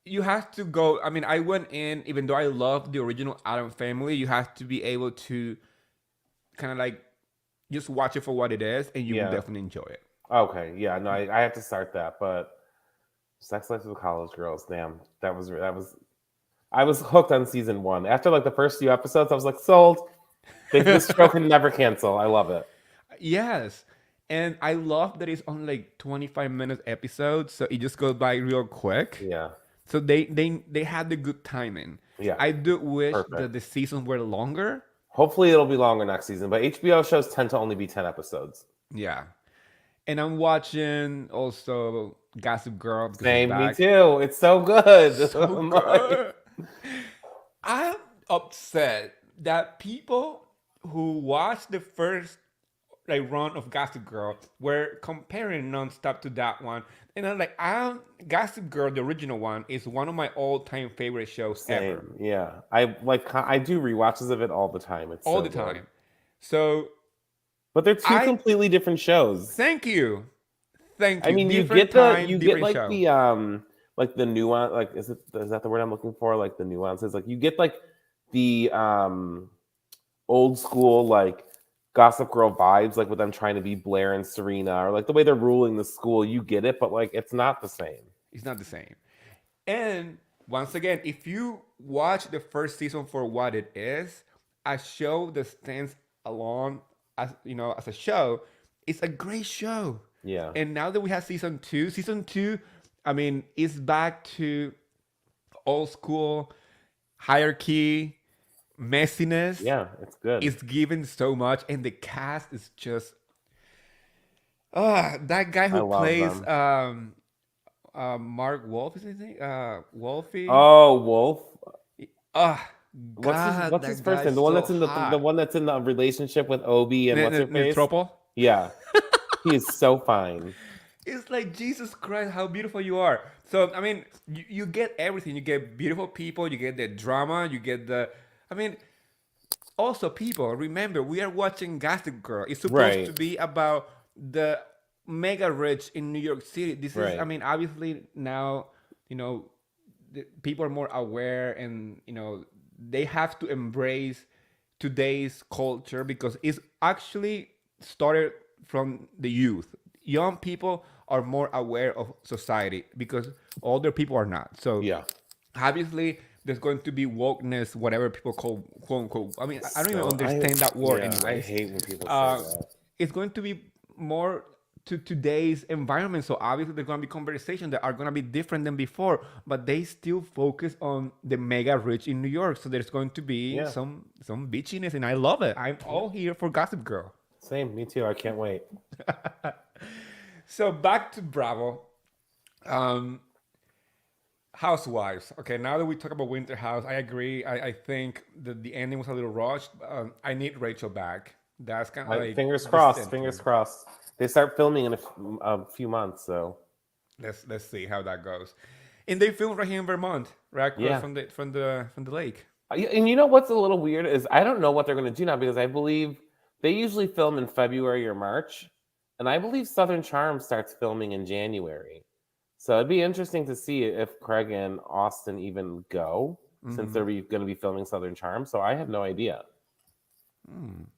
you have to go. I mean, I went in, even though I love the original Adam Family, you have to be able to kind of like just watch it for what it is, and you will Yeah. definitely enjoy it. Okay. Yeah. No, I have to start that. But Sex Life with College Girls. Damn, that was. I was hooked on season 1. After like the first few episodes, I was like sold. This show can never cancel. I love it. Yes. And I love that it's only like 25 minutes episodes, so it just goes by real quick. Yeah. So they had the good timing. Yeah. I do wish that Perfect. the seasons were longer. Hopefully it'll be longer next season, but HBO shows tend to only be 10 episodes. Yeah. And I'm watching also Gossip Girl because it's Same, me back. too. It's so good. So I'm like, good. I'm upset that people who watched the first like run of Gossip Girl were comparing nonstop to that one. And I'm like, Gossip Girl, the original one, is one of my all-time favorite shows ever. same. Yeah. I do rewatches of it all the time. It's All so the good. time. So But they're two I completely different shows. thank you. Thank I you. mean, Different time, you get different show. like the nuance, like is that the word I'm looking for? Like the nuances. Like you get like the old school like Gossip Girl vibes, like with them trying to be Blair and Serena, or like the way they're ruling the school. You get it, but like it's not the same. It's not the same. And once again, if you watch the first season for what it is, a show that stands alone as as a show, it's a great show. Yeah. And now that we have season two, I mean, it's back to old school hierarchy, messiness. Yeah, it's good. It's given so much, and the cast is just that guy I who love plays them. Mark Wolf is his name? Wolfie. Oh, Wolf. Ah, God, What's his that first name? guy's The one so that's in the hot. one that's in the relationship with Obi and what's her face? Tropo. Yeah. He is so fine. It's like Jesus Christ, how beautiful you are. So I mean, you get everything. You get beautiful people. You get the drama. You get the. I mean, also people. Remember, we are watching Gossip Girl. It's supposed to Right. be about the mega rich in New York City. This is. I Right. mean, obviously now, you know, people are more aware, and they have to embrace today's culture because it's actually started from the youth. Young people are more aware of society because older people are not. So Yeah. obviously there's going to be wokeness, whatever people call quote unquote. I mean, I don't even So understand that word, I anyways. hate when people say Uh, that. it's going to be more to today's environment. So obviously there's going to be conversations that are going to be different than before, but they still focus on the mega rich in New York. So there's going to be Yeah. some bitchiness, and I love it. I'm all here for Gossip Girl. Same. Me too. I can't wait. So back to Bravo. Um, Housewives. Okay, now that we talk about Winter House, I agree. I think that the ending was a little rushed. I need Rachel back. That's kind of like Fingers the crossed. Fingers sentiment. crossed. They start filming in a few months, so Let's see how that goes. And they filmed right here in Vermont, right across yeah. from the lake. And you know what's a little weird is I don't know what they're going to do now because I believe they usually film in February or March, and I believe Southern Charm starts filming in January. So it'd be interesting to see if Craig and Austin even go. since they're going to be filming Southern Charm. So I have no idea.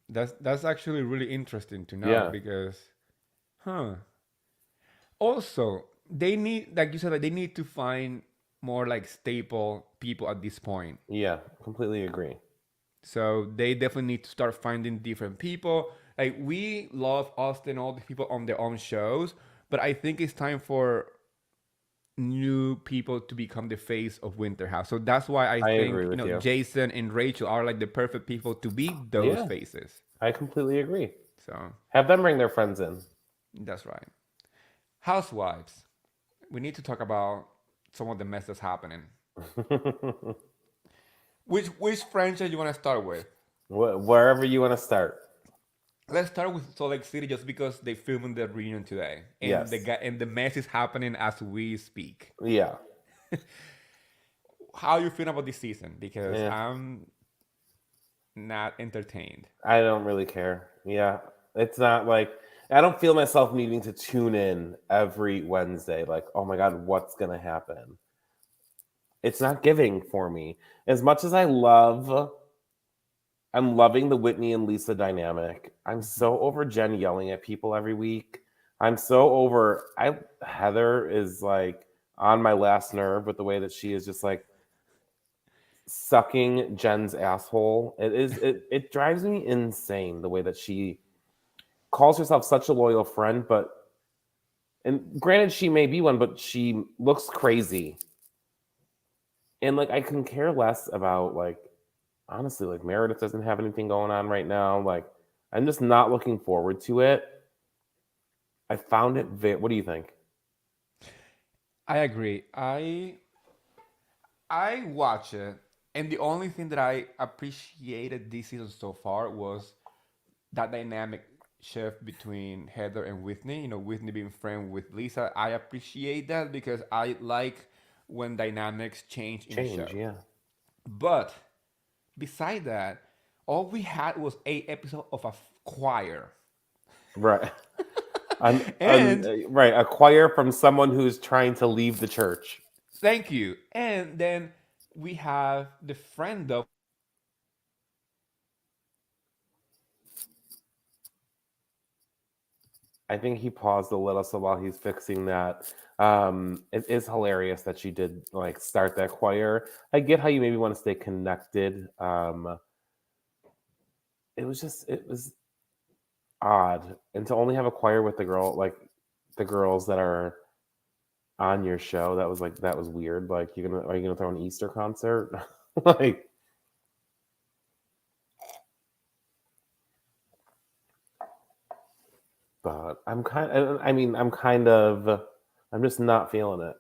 That's actually really interesting to know Yeah. because, huh? Also, they need, like you said, like they need to find more like staple people at this point. Yeah. Completely agree. So they definitely need to start finding different people. Like we love Austin, all the people on their own shows, but I think it's time for new people to become the face of Winter House. So that's why I I agree think, with you. Jason and Rachel are like the perfect people to be those Yeah. faces. I completely agree. So Have them bring their friends in. that's right. Housewives. We need to talk about some of the mess that's happening. Which franchise you want to start with? Wherever you want to start. Let's start with Salt Lake City just because they filming the reunion today, and Yes. the mess is happening as we speak. Yeah. How you feel about this season? Because Yeah. I'm not entertained. I don't really care. Yeah. It's not like I don't feel myself needing to tune in every Wednesday. Like, oh my God, what's going to happen? It's not giving for me. As much as I'm loving the Whitney and Lisa dynamic. I'm Mhm. so over Jen yelling at people every week. I'm so over Heather is like on my last nerve with the way that she is just like sucking Jen's asshole. It drives me insane the way that she calls herself such a loyal friend, but and granted she may be one, but she looks crazy. And like I can care less about like honestly, like Meredith doesn't have anything going on right now. Like I'm just not looking forward to it. I found it what do you think? I agree. I watch it, and the only thing that I appreciated this season so far was that dynamic shift between Heather and Whitney. Whitney being friend with Lisa. I appreciate that because I like when dynamics change in a show. Change, yeah. But beside that, all we had was a episode of a choir. Right. And Right, a choir from someone who's trying to leave the church. thank you. And then we have the friend of I think he paused a little, so while he's fixing that, it is hilarious that she did like start that choir. I get how you maybe want to stay connected. It was odd, and to only have a choir with the girls that are on your show, that was weird. Like, are you gonna throw an Easter concert? Like, but I'm just not feeling it.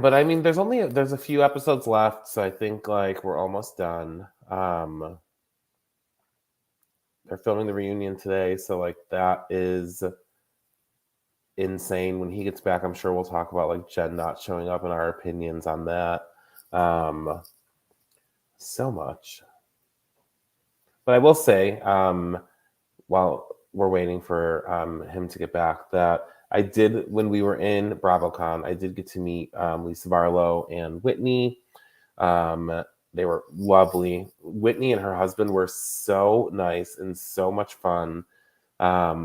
But I mean, there's a few episodes left, so I think like we're almost done. They're filming the reunion today, so like that is insane. When he gets back, I'm sure we'll talk about like Jen not showing up and our opinions on that. Um, so much. But I will say, while we're waiting for him to get back, that I did when we were in BravoCon, I did get to meet Lisa Barlow and Whitney. They were lovely. Whitney and her husband were so nice and so much fun. I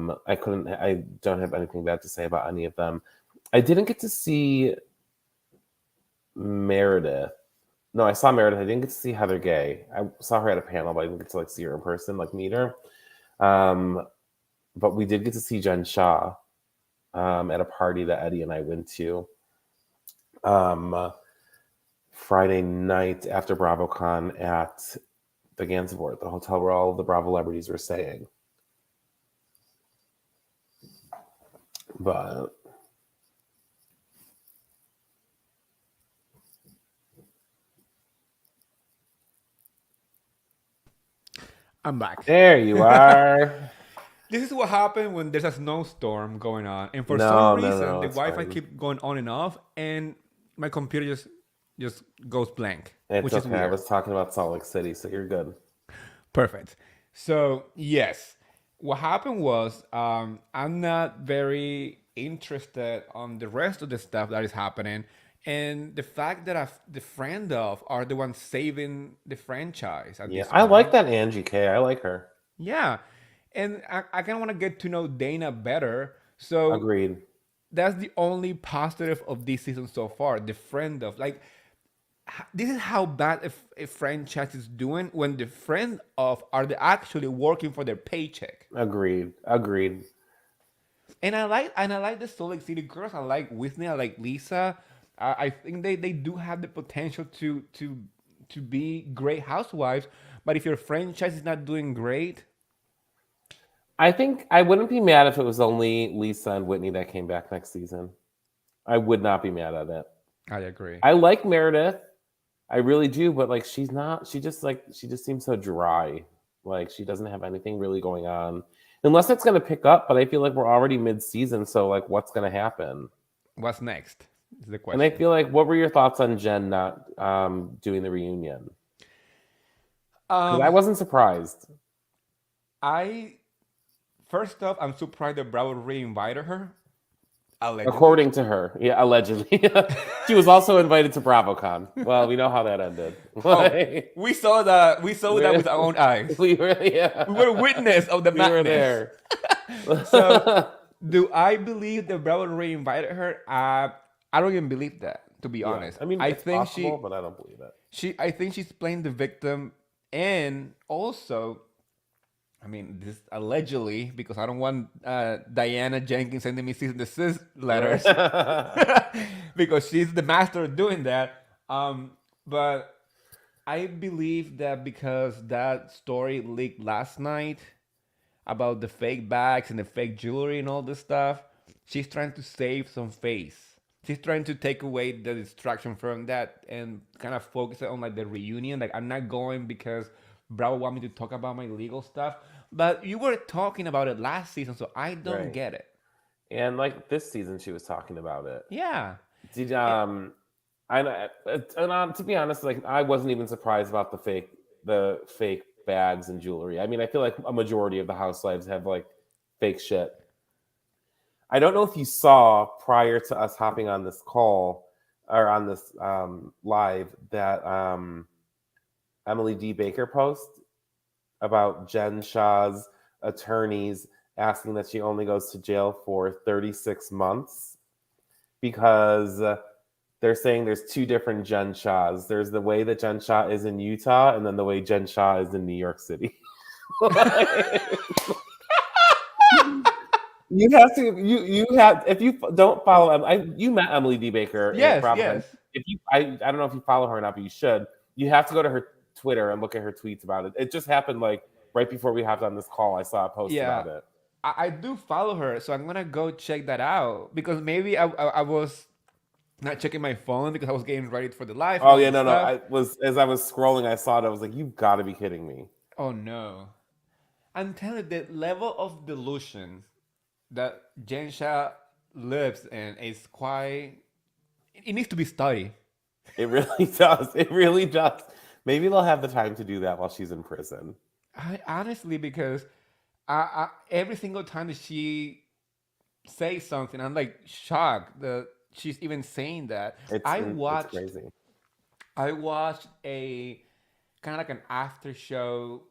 don't have anything bad to say about any of them. I didn't get to see Meredith. No, I saw Meredith. I didn't get to see Heather Gay. I saw her at a panel, but I didn't get to like see her in person, like meet her. But we did get to see Jen Shaw at a party that Eddie and I went to Friday night after BravoCon at the Gansevoort, the hotel where all of the Bravo celebrities were staying. But I'm back. there you are. This is what happened when there's a snowstorm going on, and for some reason No, the it's Wi-Fi fine. keep going on and off, and my computer just goes blank, It's which is okay. I weird. was talking about Salt Lake City, so you're good. Perfect. So yes, what happened was I'm not very interested on the rest of the stuff that is happening, and the fact that the friend of are the ones saving the franchise at Yeah, this I like point. that Angie K. I like her. Yeah, and I kind of want to get to know Dana better. So Agreed. that's the only positive of this season so far. The friend of like this is how bad a franchise is doing when the friend of are they actually working for their paycheck. Agreed. Agreed. And I like the Salt Lake City girls. I like Whitney. I like Lisa. I think they do have the potential to be great housewives. But if your franchise is not doing great, I think I wouldn't be mad if it was only Lisa and Whitney that came back next season. I would not be mad at it. I agree. I like Meredith. I really do, but like she's not she just seems so dry. Like she doesn't have anything really going on. Unless it's gonna pick up, but I feel like we're already mid season, so like what's gonna happen? What's next is the And I question. feel like what were your thoughts on Jen not doing the reunion? Because I Um, wasn't surprised. I first off, I'm surprised that Bravo re-invited her. Allegedly. According to her, yeah, allegedly. She was also invited to BravoCon. Well, we know how that ended. Oh, Like, we saw that. We saw that with our own eyes. we were, We were yeah, witness of the we were madness. there. So, do I believe that Bravo re-invited her? I don't even believe that. To be Yeah, honest, I mean I it's think possible, but I don't believe it. I think she's playing the victim, and also, I mean, this allegedly because I don't want Diana Jenkins sending me cease and desist letters Right. because she's the master of doing that. But I believe that because that story leaked last night about the fake bags and the fake jewelry and all this stuff, she's trying to save some face. She's trying to take away the distraction from that and kind of focus it on like the reunion. Like I'm not going because Bravo want me to talk about my legal stuff, but you were talking about it last season, so I don't Right. get it. And like this season, she was talking about it. Yeah. Did It- to be honest, like I wasn't even surprised about the fake bags and jewelry. I mean, I feel like a majority of the housewives have like fake shit. I don't know if you saw prior to us hopping on this call or on this live that Emily D. Baker post about Jen Shah's attorneys asking that she only goes to jail for 36 months because they're saying there's two different Jen Shahs. There's the way that Jen Shah is in Utah, and then the way Jen Shah is in New York City. You have to you have if you don't follow you met Emily D. Baker at yes, BravoCon. yes. If you I don't know if you follow her or not, but you should. You have to go to her Twitter and look at her tweets about it. It just happened like right before we hopped on this call. I saw a post Yeah. about it. I do follow her, so I'm gonna go check that out because maybe I was not checking my phone because I was getting ready for the live and Oh all yeah, this no. stuff. I was as I was scrolling, I saw it. I was like, "You've got to be kidding me!" Oh no. I'm telling you, the level of delusion that Jensha lives in is quite. It needs to be studied. It really does. It really does. Maybe they'll have the time to do that while she's in prison. Honestly, because every single time that she says something, I'm like shocked that she's even saying that. It's crazy. I watched a kind of like an after show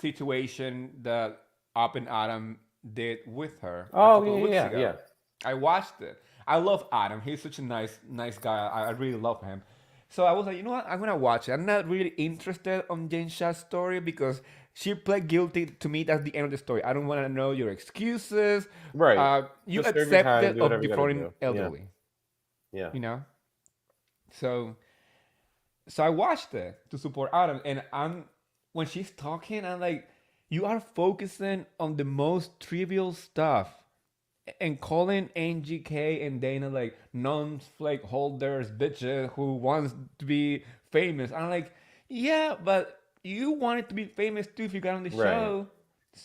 situation that Up and Adam did with her a Oh couple of yeah, weeks yeah, yeah. ago. I watched it. I love Adam. He's such a nice guy. I really love him. So I was like, you know what? I'm gonna watch it. I'm not really interested on Jane Shah's story because she pled guilty. To me, that's the end of the story. I don't want to know your excuses. Right. You Just serve your time. accepted Do of whatever you got to defrauding do. Yeah, elderly. yeah. You know. So I watched it to support Adam, and I'm when she's talking, I'm like, you are focusing on the most trivial stuff and calling Angie K and Dana like non-flake holders, bitches who wants to be famous. I'm like, yeah, but you wanted to be famous too if you got on the Right. show.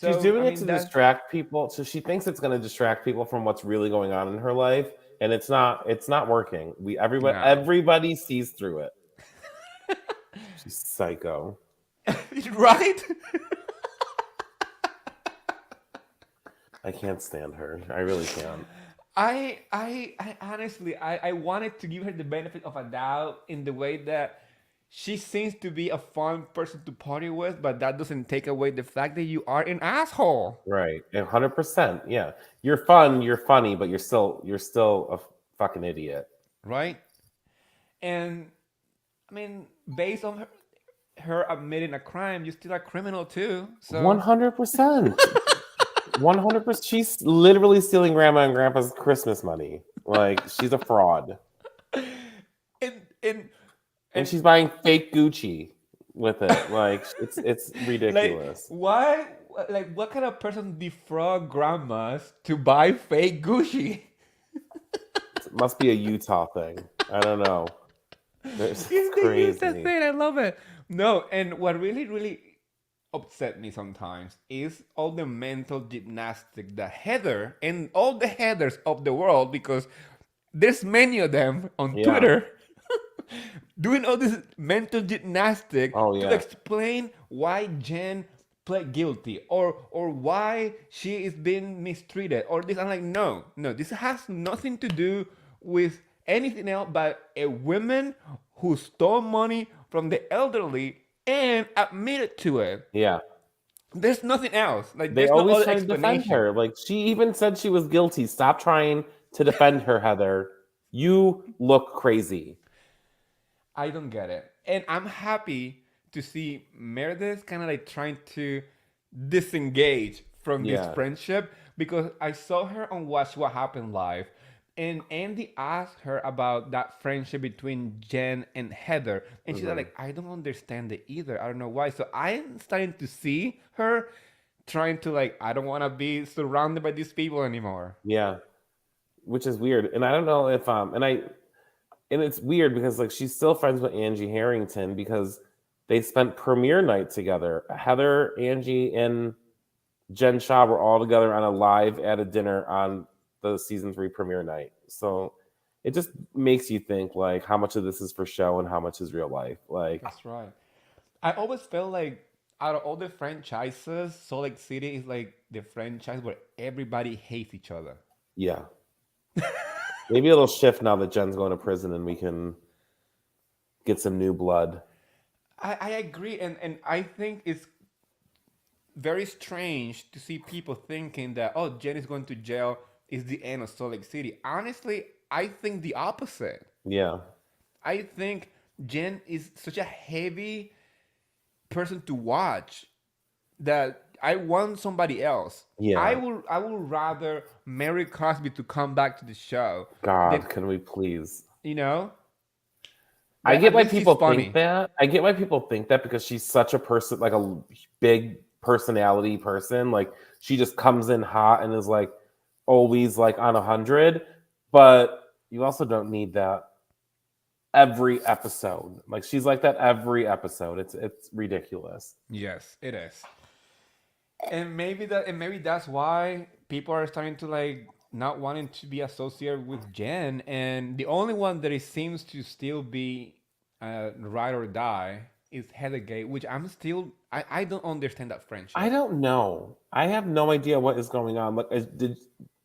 She's So I doing it mean to that's distract people. So she thinks it's going to distract people from what's really going on in her life, and it's not. It's not working. no. Everybody sees through it. She's psycho. Right? I can't stand her. I really can't. I honestly, I wanted to give her the benefit of a doubt in the way that she seems to be a fun person to party with, but that doesn't take away the fact that you are an asshole, Right. 100%. Yeah. You're fun, you're funny, but you're still a fucking idiot. right? And I mean, based on her admitting a crime, you're still a criminal too. So 100%. 100%. She's literally stealing grandma and grandpa's Christmas money. Like, she's a fraud. and And and she's buying fake Gucci with it. Like, it's like ridiculous. why like what kind of person defraud grandmas to buy fake Gucci? It must be a Utah thing. I don't know. It's It's the Utah crazy. thing. I love it. No, and what really upset me sometimes is all the mental gymnastics that Heather and all the Heathers of the world, because there's many of them on Yeah. Twitter doing all this mental gymnastic Oh to yeah. explain why Jen pled guilty or why she is being mistreated or this. I'm like, no, this has nothing to do with anything else but a woman who stole money from the elderly and admitted to it. Yeah. There's nothing else. Like, They there's no always other try to defend explanation. her. Like, she even said she was guilty. Stop trying to defend her, Heather. You look crazy. I don't get it. And I'm happy to see Meredith kind of like trying to disengage from this Yeah. friendship, because I saw her on Watch What Happened Live, and Andy asked her about that friendship between Jen and Heather. And she's Hmm. like, I don't understand it either. I don't know why. So I'm starting to see her trying to, like, I don't want to be surrounded by these people anymore. Yeah. Which is weird. And I don't know if and it's weird because like she's still friends with Angie Harrington because they spent premiere night together. Heather, Angie, and Jen Shaw were all together on a live at a dinner on the season 3 premiere night. So it just makes you think like how much of this is for show and how much is real life. Like, That's right. I always felt like out of all the franchises, Salt Lake City is like the franchise where everybody hates each other. yeah. Maybe it'll shift now that Jen's going to prison and we can get some new blood. I agree, and I think it's very strange to see people thinking that, oh, Jen is going to jail is the end of Salt Lake City. Honestly, I think the opposite. Yeah. I think Jen is such a heavy person to watch that I want somebody else. Yeah. I will rather Mary Cosby to come back to the show than, God, can we please? you know, I that get at why least she's people think funny. that. I get why people think that because she's such a person, like a big personality person. Like she just comes in hot and is like always like on 100. But you also don't need that every episode. Like she's like that every episode. It's ridiculous. Yes, it is. And maybe that's why people are starting to like not wanting to be associated with Jen, and the only one that it seems to still be ride or die is Heather Gay, which I don't understand that I friendship. don't know. I have no idea what is going on. Like,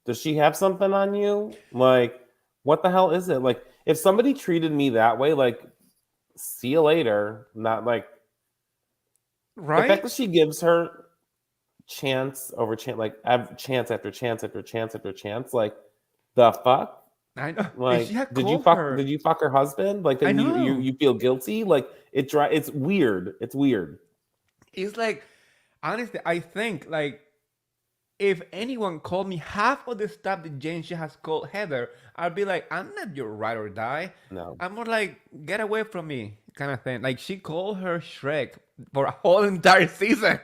does she have something on you? Like, what the hell is it? Like, if somebody treated me that way, like, see you later. Not like the fact Right? that she gives her chance over chance, like chance after chance after chance after chance. Like, the fuck? I know. And Like, she had did you called fuck? her. Did you fuck her husband? Like, I then you know. you feel guilty? Like, it's weird. It's weird. It's like, honestly, I think like if anyone called me half of the stuff that Jane she has called Heather, I'd be like, I'm not your ride or die. No. I'm more like, get away from me, kind of thing. Like she called her Shrek for a whole entire season.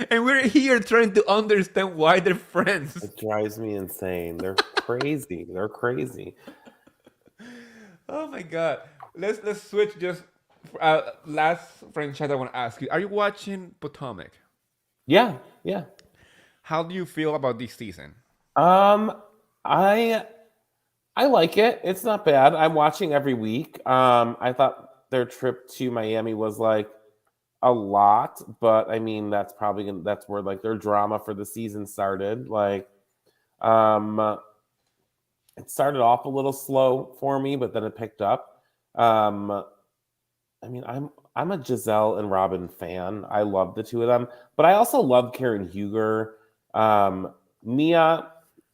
And we're here trying to understand why they're friends. It drives me insane. They're crazy. They're crazy. Oh my god. Let's switch just last franchise I want to ask you. Are you watching Potomac? Yeah, yeah. How do you feel about this season? Um, I I like it. It's not bad. I'm watching every week. I thought their trip to Miami was like a lot, but I mean that's probably that's where like their drama for the season started. Like, um, it started off a little slow for me, but then it picked up. Um, I mean, I'm a Giselle and Robin fan. I love the two of them, but I also love Karen Huger. Um, Mia,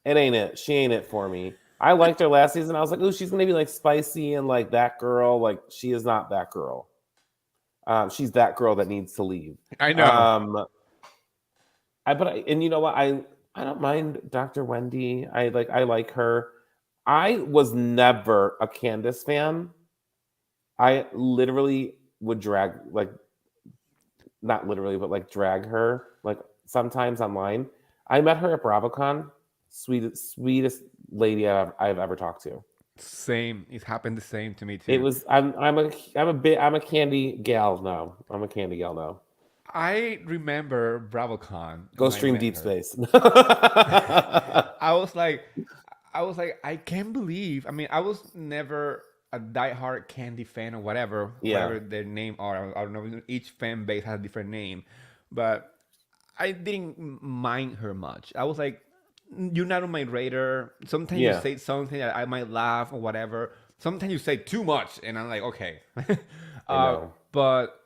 it ain't it. She ain't it for me. I liked her last season. I was like, oh, she's gonna be like spicy and like that girl. Like she is not that girl. She's that girl that needs to leave. I know. Um, and you know what? I don't mind Dr. Wendy. I like her. I was never a Candace fan. I literally would drag like not literally, but like drag her like sometimes online. I met her at BravoCon. Sweetest lady I've ever talked to. Same. It happened the same to me It too. was I'm a candy gal now. I'm a candy gal now. I remember BravoCon Go when I stream met Deep her. Space. I was like, I can't believe. I mean, I was never a diehard Candy fan or whatever, Yeah. whatever their name are. I don't know. Each fan base has a different name, but I didn't mind her much. I was like, you're not on my radar. Sometimes you Yeah. say something that I might laugh or whatever. Sometimes you say too much, and I'm like, okay. I know. But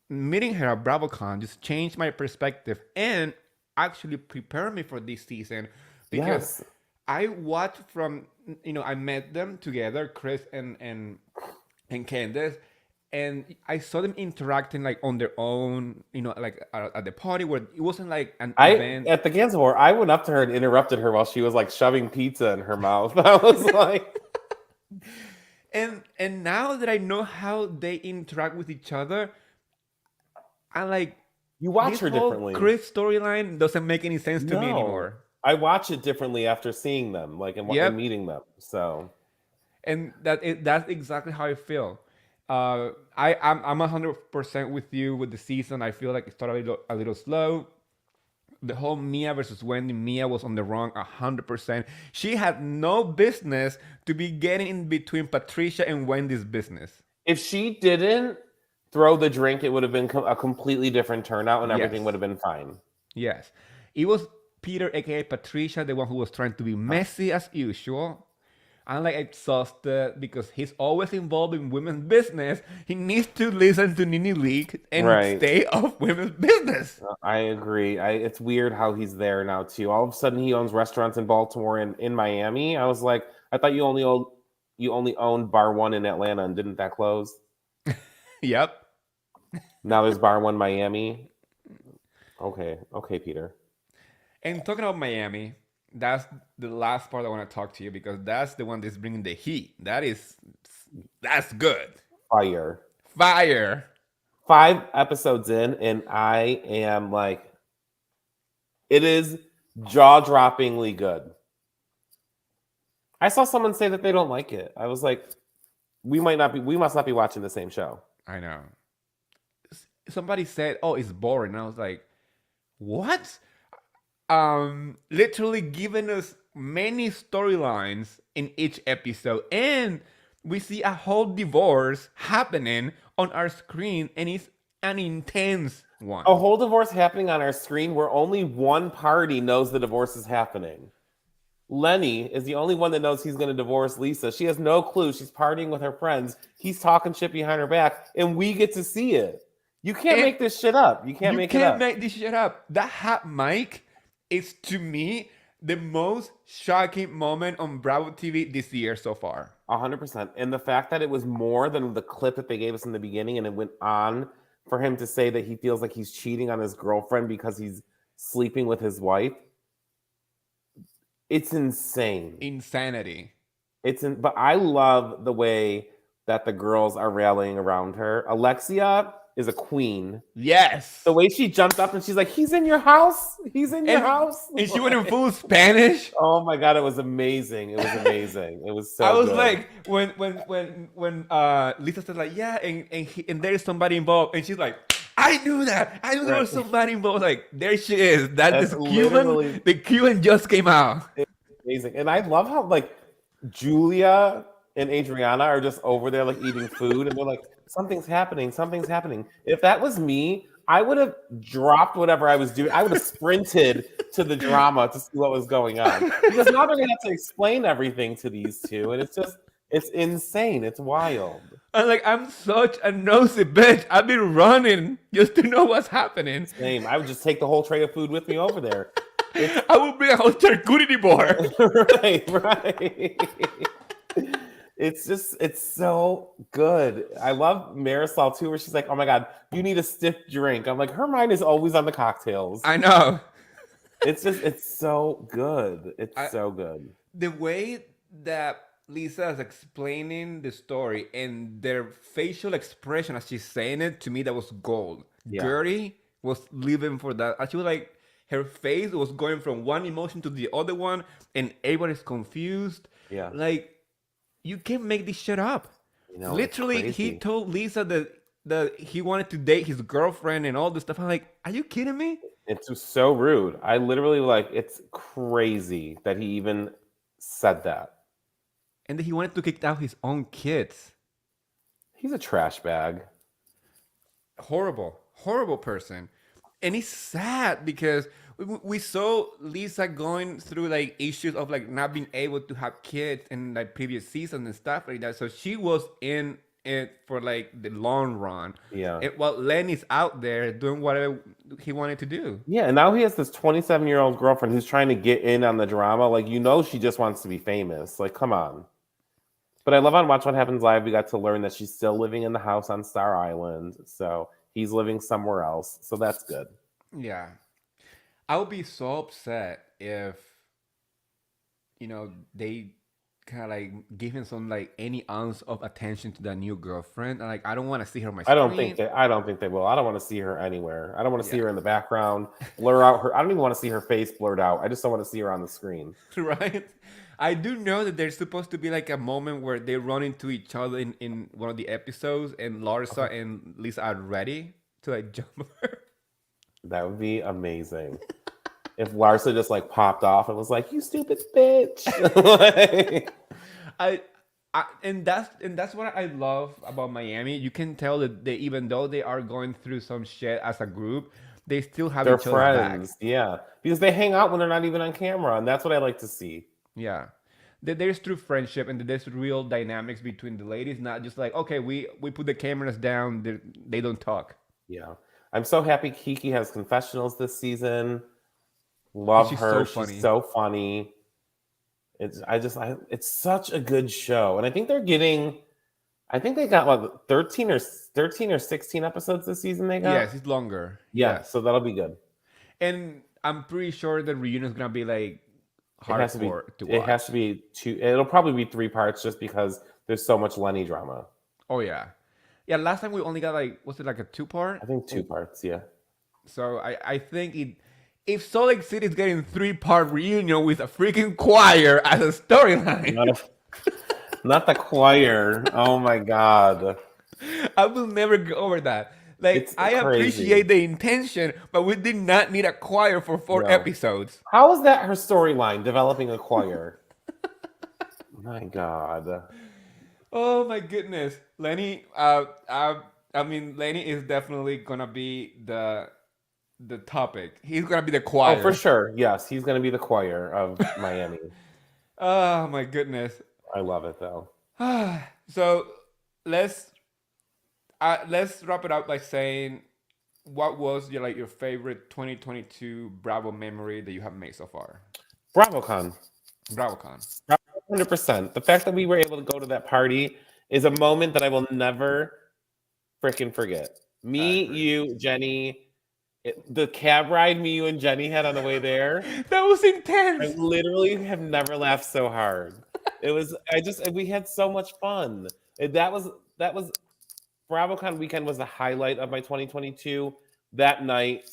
meeting her at BravoCon just changed my perspective and actually prepared me for this season because Yes. I watched from I met them together, Chris and Candace, and I saw them interacting like on their own, like at the party where it wasn't like an I event. at the Kansas War, I went up to her and interrupted her while she was like shoving pizza in her mouth. I was like, And now that I know how they interact with each other, I like you watch this her whole differently. Chris storyline doesn't make any sense to me No. anymore. I watch it differently after seeing them, like and Yep, meeting them. So and that's exactly how I feel. I'm 100% with you with the season. I feel like it started a little slow. The whole Mia versus Wendy, Mia was on the wrong 100%. She had no business to be getting in between Patricia and Wendy's business. if she didn't throw the drink, it would have been a completely different turnout and everything would Yes, have been fine. yes. It was Peter, aka Patricia, the one who was trying to be messy as usual. I'm like exhausted because he's always involved in women's business. He needs to listen to Nini Leak and Right. stay off women's business. I agree. It's weird how he's there now too. All of a sudden, he owns restaurants in Baltimore and in Miami. I was like, I thought you only owned Bar One in Atlanta, and didn't that close? Yep. Now there's Bar One Miami. Okay, Peter. And talking about Miami, that's the last part I want to talk to you because that's the one that's bringing the heat. That's good. Fire. Fire. 5 episodes in, and I am like, it is jaw-droppingly good. I saw someone say that they don't like it. I was like, we must not be watching the same show. I know. Somebody said, "Oh, it's boring." And I was like, "What?" Literally giving us many storylines in each episode, and we see a whole divorce happening on our screen, and it's an intense one. A whole divorce happening on our screen where only one party knows the divorce is happening. Lenny is the only one that knows he's going to divorce Lisa. She has no clue. She's partying with her friends. He's talking shit behind her back, and we get to see it. You can't And make this shit up. You can't you make it can't up. make this shit up. That hot mic is to me the most shocking moment on Bravo TV this year so far. 100%. And the fact that it was more than the clip that they gave us in the beginning, and it went on for him to say that he feels like he's cheating on his girlfriend because he's sleeping with his wife. It's insane. Insanity. But I love the way that the girls are rallying around her. Alexia is a queen. Yes. The way she jumped up and she's like, "He's in your house. He's in your house." And she went in full Spanish. Oh my god, it was amazing. It was amazing. It was so I was good. like, when Lisa said like, yeah, and there is somebody involved, and she's like, I knew that. I knew there was somebody involved. Like, there she is. That's Cuban. The Cuban just came out. Amazing. And I love how like Julia and Adriana are just over there like eating food, and they're like, something's happening. Something's happening. If that was me, I would have dropped whatever I was doing. I would have sprinted to the drama to see what was going on. Because now they're gonna have to explain everything to these two, and it's insane. It's wild. I'm like, I'm such a nosy bitch. I've been running just to know what's happening. Same. I would just take the whole tray of food with me over there. It's I will bring a whole charcuterie board. right. It's so good. I love Marisol too, where she's like, "Oh my god, you need a stiff drink." I'm like, her mind is always on the cocktails. I know. It's so good. It's I- so good. The way that Lisa is explaining the story and their facial expression as she's saying it, to me, that was gold. Yeah. Gertie was living for that. She was like, her face was going from one emotion to the other one, and everybody's confused. Yeah. Like, you can't make this shit up. You know, it's Literally, he crazy. told Lisa that he wanted to date his girlfriend and all this stuff. I'm like, are you kidding me? It's just so rude. I literally like it's crazy that he even said that. And then he wanted to kick out his own kids. He's a trash bag. Horrible person. And it's sad because we saw Lisa going through like issues of like not being able to have kids in like previous seasons and stuff like that. So she was in it for like the long run. Yeah. And while Lenny's out there doing whatever he wanted to do. Yeah, and now he has this 27-year-old girlfriend who's trying to get in on the drama. Like, you know, she just wants to be famous. Like, come on. But I love on Watch What Happens Live, we got to learn that she's still living in the house on Star Island. So he's living somewhere else. So that's good. Yeah. I would be so upset if, they kind of like give him some like any ounce of attention to that new girlfriend. And like, I don't want to see her on my I don't screen. think they will. I don't want to see her anywhere. I don't want to see Yeah. her in the background. Blur out her. I don't even want to see her face blurred out. I just don't want to see her on the screen. Right? I do know that there's supposed to be like a moment where they run into each other in one of the episodes, and Larsa and Lisa are ready to like jump her. That would be amazing. If Larsa just like popped off and was like, "You stupid bitch." Like, And that's what I love about Miami. You can tell that they, even though they are going through some shit as a group, they still have they're each other back. friends. Yeah. Because they hang out when they're not even on camera. And that's what I like to see. Yeah. There's true friendship and there's real dynamics between the ladies, not just like, okay, we put the cameras down, they don't talk. Yeah. I'm so happy Kiki has confessionals this season. Love She's her. so funny. She's so funny. It's such a good show. And I think they got what 13 or 16 episodes this season they got. Yes, it's longer. Yeah, Yes. so that'll be good. And I'm pretty sure the reunion is gonna be like hardcore to watch. It has to be two. It'll probably be 3 parts just because there's so much Lenny drama. Oh yeah. Yeah, last time we only got like, was it like a 2-part? I think 2 parts, yeah. So I think if Salt Lake City is getting 3-part reunion with a freaking choir as a storyline, Not the choir. Oh my god. I will never get over that. Like, It's I crazy. appreciate the intention, but we did not need a choir for 4 No. episodes. How is that her storyline, developing a choir? My god. Oh my goodness, Lenny. I mean, Lenny is definitely gonna be the topic. He's gonna be the choir. Oh, for sure. Yes, he's going to be the choir of Miami. Oh my goodness. I love it though. So let's wrap it up by saying, what was your favorite 2022 Bravo memory that you have made so far? BravoCon. BravoCon. 100%. The fact that we were able to go to that party is a moment that I will never freaking forget. Me, you, Jenny, the cab ride me, you, and Jenny had on the way there. That was I intense. literally have never laughed so hard. We had so much fun. That was BravoCon weekend was the highlight of my 2022. That night,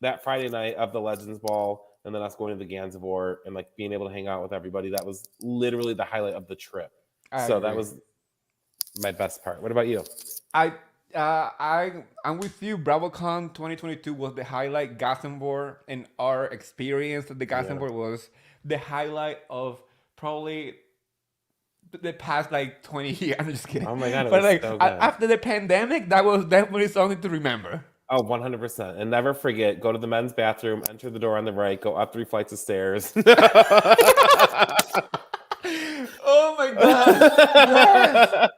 that Friday night of the Legends Ball, and then us going to the Gansevoort and like being able to hang out with everybody. That was literally the highlight of the trip. I So agree. that was my best part. What about you? I'm with you. BravoCon 2022 was the highlight. Gothenburg and our experience at the Gothenburg was the highlight of probably the past like 20 years. I'm just kidding. Oh my god, it But was like so good. after the pandemic, that was definitely something to remember. Oh, 100%. And never forget, go to the men's bathroom, enter the door on the right, go up 3 flights of stairs. Oh my god. Yes.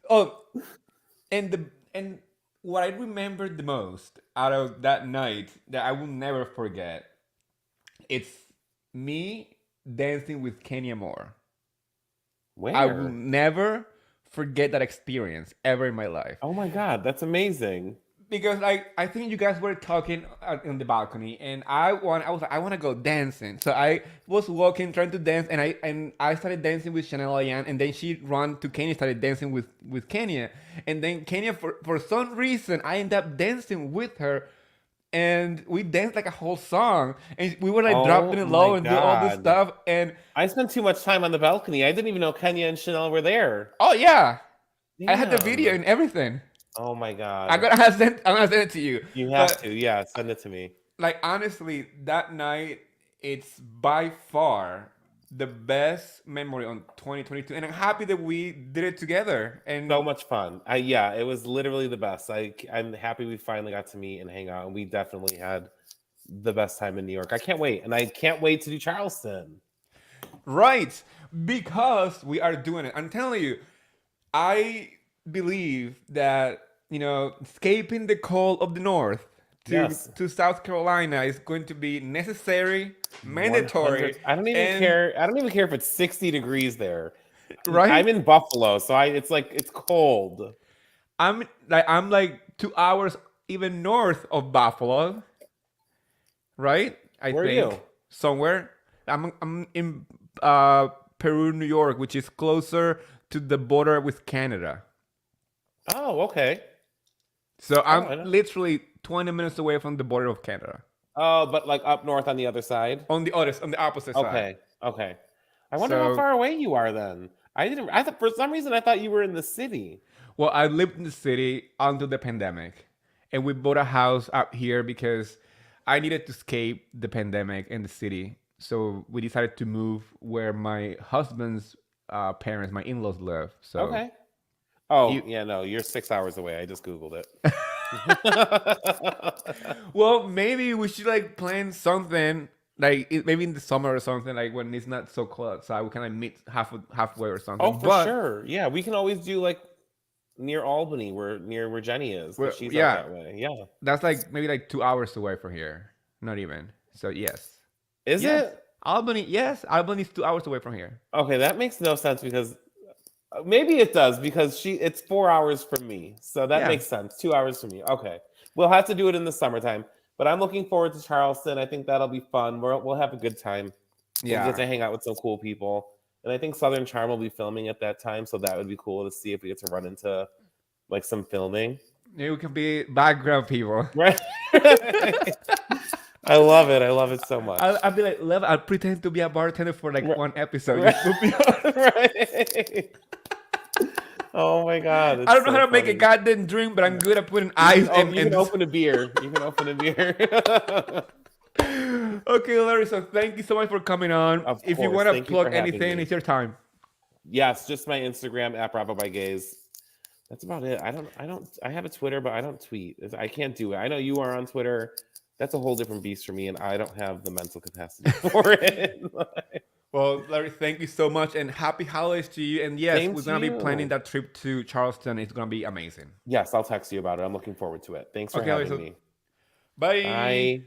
Oh, and what I remember the most out of that night that I will never forget, it's me dancing with Kenya Moore. I will Where? never forget that experience ever in my life. Oh my god, that's amazing. Because like I think you guys were talking in the balcony, and I was like I want to go dancing. So I was walking trying to dance, and I started dancing with Chanel Ayan, and then she ran to Kenya, started dancing with Kenya, and then Kenya for some reason I ended up dancing with her, and we danced like a whole song, and we were like dropping Oh it my low and do all this god. stuff, and I spent too much time on the balcony. I didn't even know Kenya and Chanel were there. oh yeah, I had the video Damn. and everything. Oh my god. I'm gonna send it to you, You have but to. Yeah, send it to me. like honestly, that night it's by far the best memory on 2022, and I'm happy that we did it together. So And much fun. Yeah, it was literally the best. I'm happy we finally got to meet and hang out, and we definitely had the best time in New York. I can't wait, and I can't wait to do Charleston. right, because we are doing it. I'm telling you, I believe that escaping the cold of the north Yes, to South Carolina is going to be necessary, 100. mandatory, I don't even and care. I don't even care if it's 60 degrees there. right. I'm in Buffalo, so it's like it's cold. I'm like 2 hours even north of Buffalo, right? I Where are you? think somewhere. I'm in Peru, New York, which is closer to the border with Canada. Oh, okay. So Oh, I'm I know. literally 20 minutes away from the border of Canada. Oh, but like up north on the other side. On the opposite side. Okay, okay. I wonder how So, far away you are then. I didn't. I thought for some reason I thought you were in the city. well, I lived in the city until the pandemic, and we bought a house up here because I needed to escape the pandemic in the city. So we decided to move where my husband's parents, my in-laws, live. So Okay. Oh, you, yeah, no, you're 6 hours away. I just Googled it. well, maybe we should like plan something like maybe in the summer or something, like when it's not so cold outside. We can like meet halfway or Oh, something. for But sure. Yeah, we can always do like near Albany, where Jenny is, because she's out yeah, that way. Yeah. that's like maybe like 2 hours away from here. Not even. So yes, Is yes. it? Albany, yes, Albany is 2 hours away from here. Okay, that makes no sense because maybe it does because it's 4 hours from me. So that Yeah, makes sense. 2 hours from me. Okay. We'll have to do it in the summertime. But I'm looking forward to Charleston. I think that'll be fun. We'll have a good time. We'll get yeah. to hang out with some cool people. And I think Southern Charm will be filming at that time. So that would be cool to see if we get to run into like some filming. Maybe we can be background people. Right. I love it. I love it so much. I'll be like, I'll pretend to be a bartender for like Right. one episode. Right. Just put me on. Right. Oh my god. I It's don't know so how to make a funny. goddamn drink, but I'm good at putting ice You and can open a beer. You can open a beer. Okay, Larry. So thank you so much for coming on. Of If you course. want to Thank you for plug having anything, me. it's your time. Yes, just my Instagram at Bravo by Gaze. That's about it. I have a Twitter, but I don't tweet. I can't do it. I know you are on Twitter. That's a whole different beast for me, and I don't have the mental capacity for it. Well, Larry, thank you so much, and happy holidays to you. And yes, Same we're to gonna be planning you. that trip to Charleston. It's gonna be amazing. Yes, I'll text you about it. I'm looking forward to it. Thanks for Okay, Larry. having So me. bye. Bye.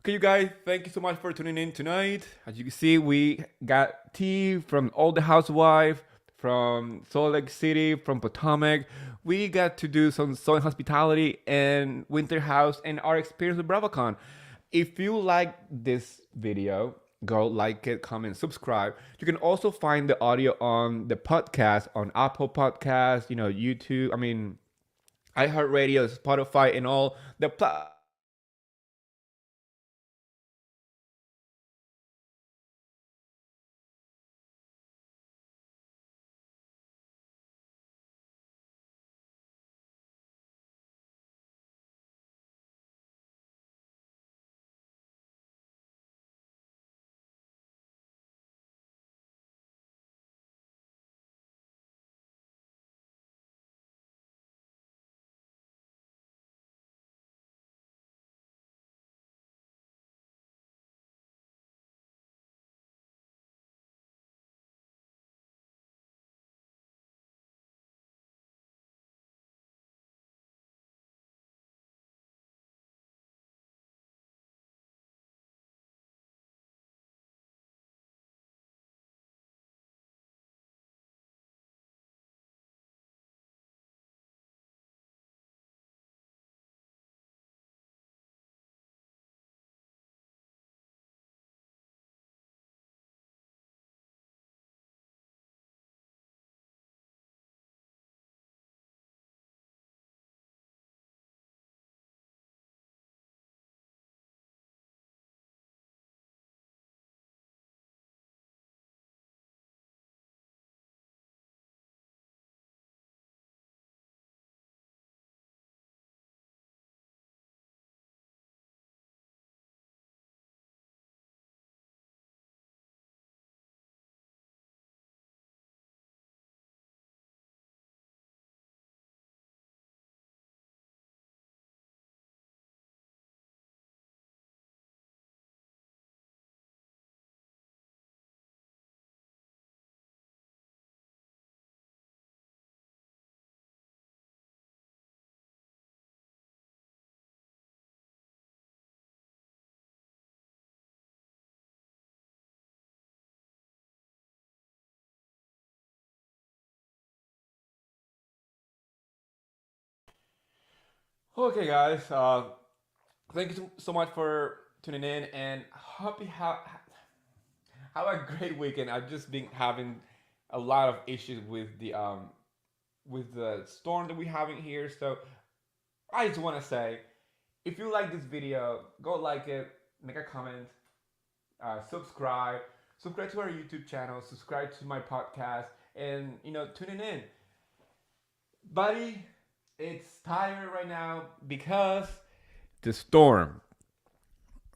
Okay, you guys, thank you so much for tuning in tonight. As you can see, we got tea from all the housewives, from Salt Lake City, from Potomac. We got to do some Southern hospitality and Winter House and our experience with BravoCon. If you like this video, go like it, comment, subscribe. You can also find the audio on the podcast on Apple Podcasts, YouTube. I mean, iHeartRadio, Spotify, and all the Okay, guys. Thank you so much for tuning in, and hope you have a great weekend. I've just been having a lot of issues with the storm that we're having here. So I just want to say, if you like this video, go like it, make a comment, subscribe, subscribe to our YouTube channel, subscribe to my podcast, and tuning in. Buddy, it's tired right now because the storm.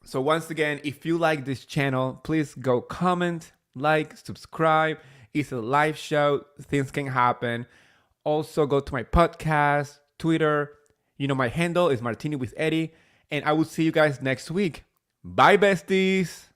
So once again, if you like this channel, please go comment, like, subscribe. It's a live show. Things can happen. Also go to my podcast, Twitter. My handle is Martini with Eddie. And I will see you guys next week. Bye, besties.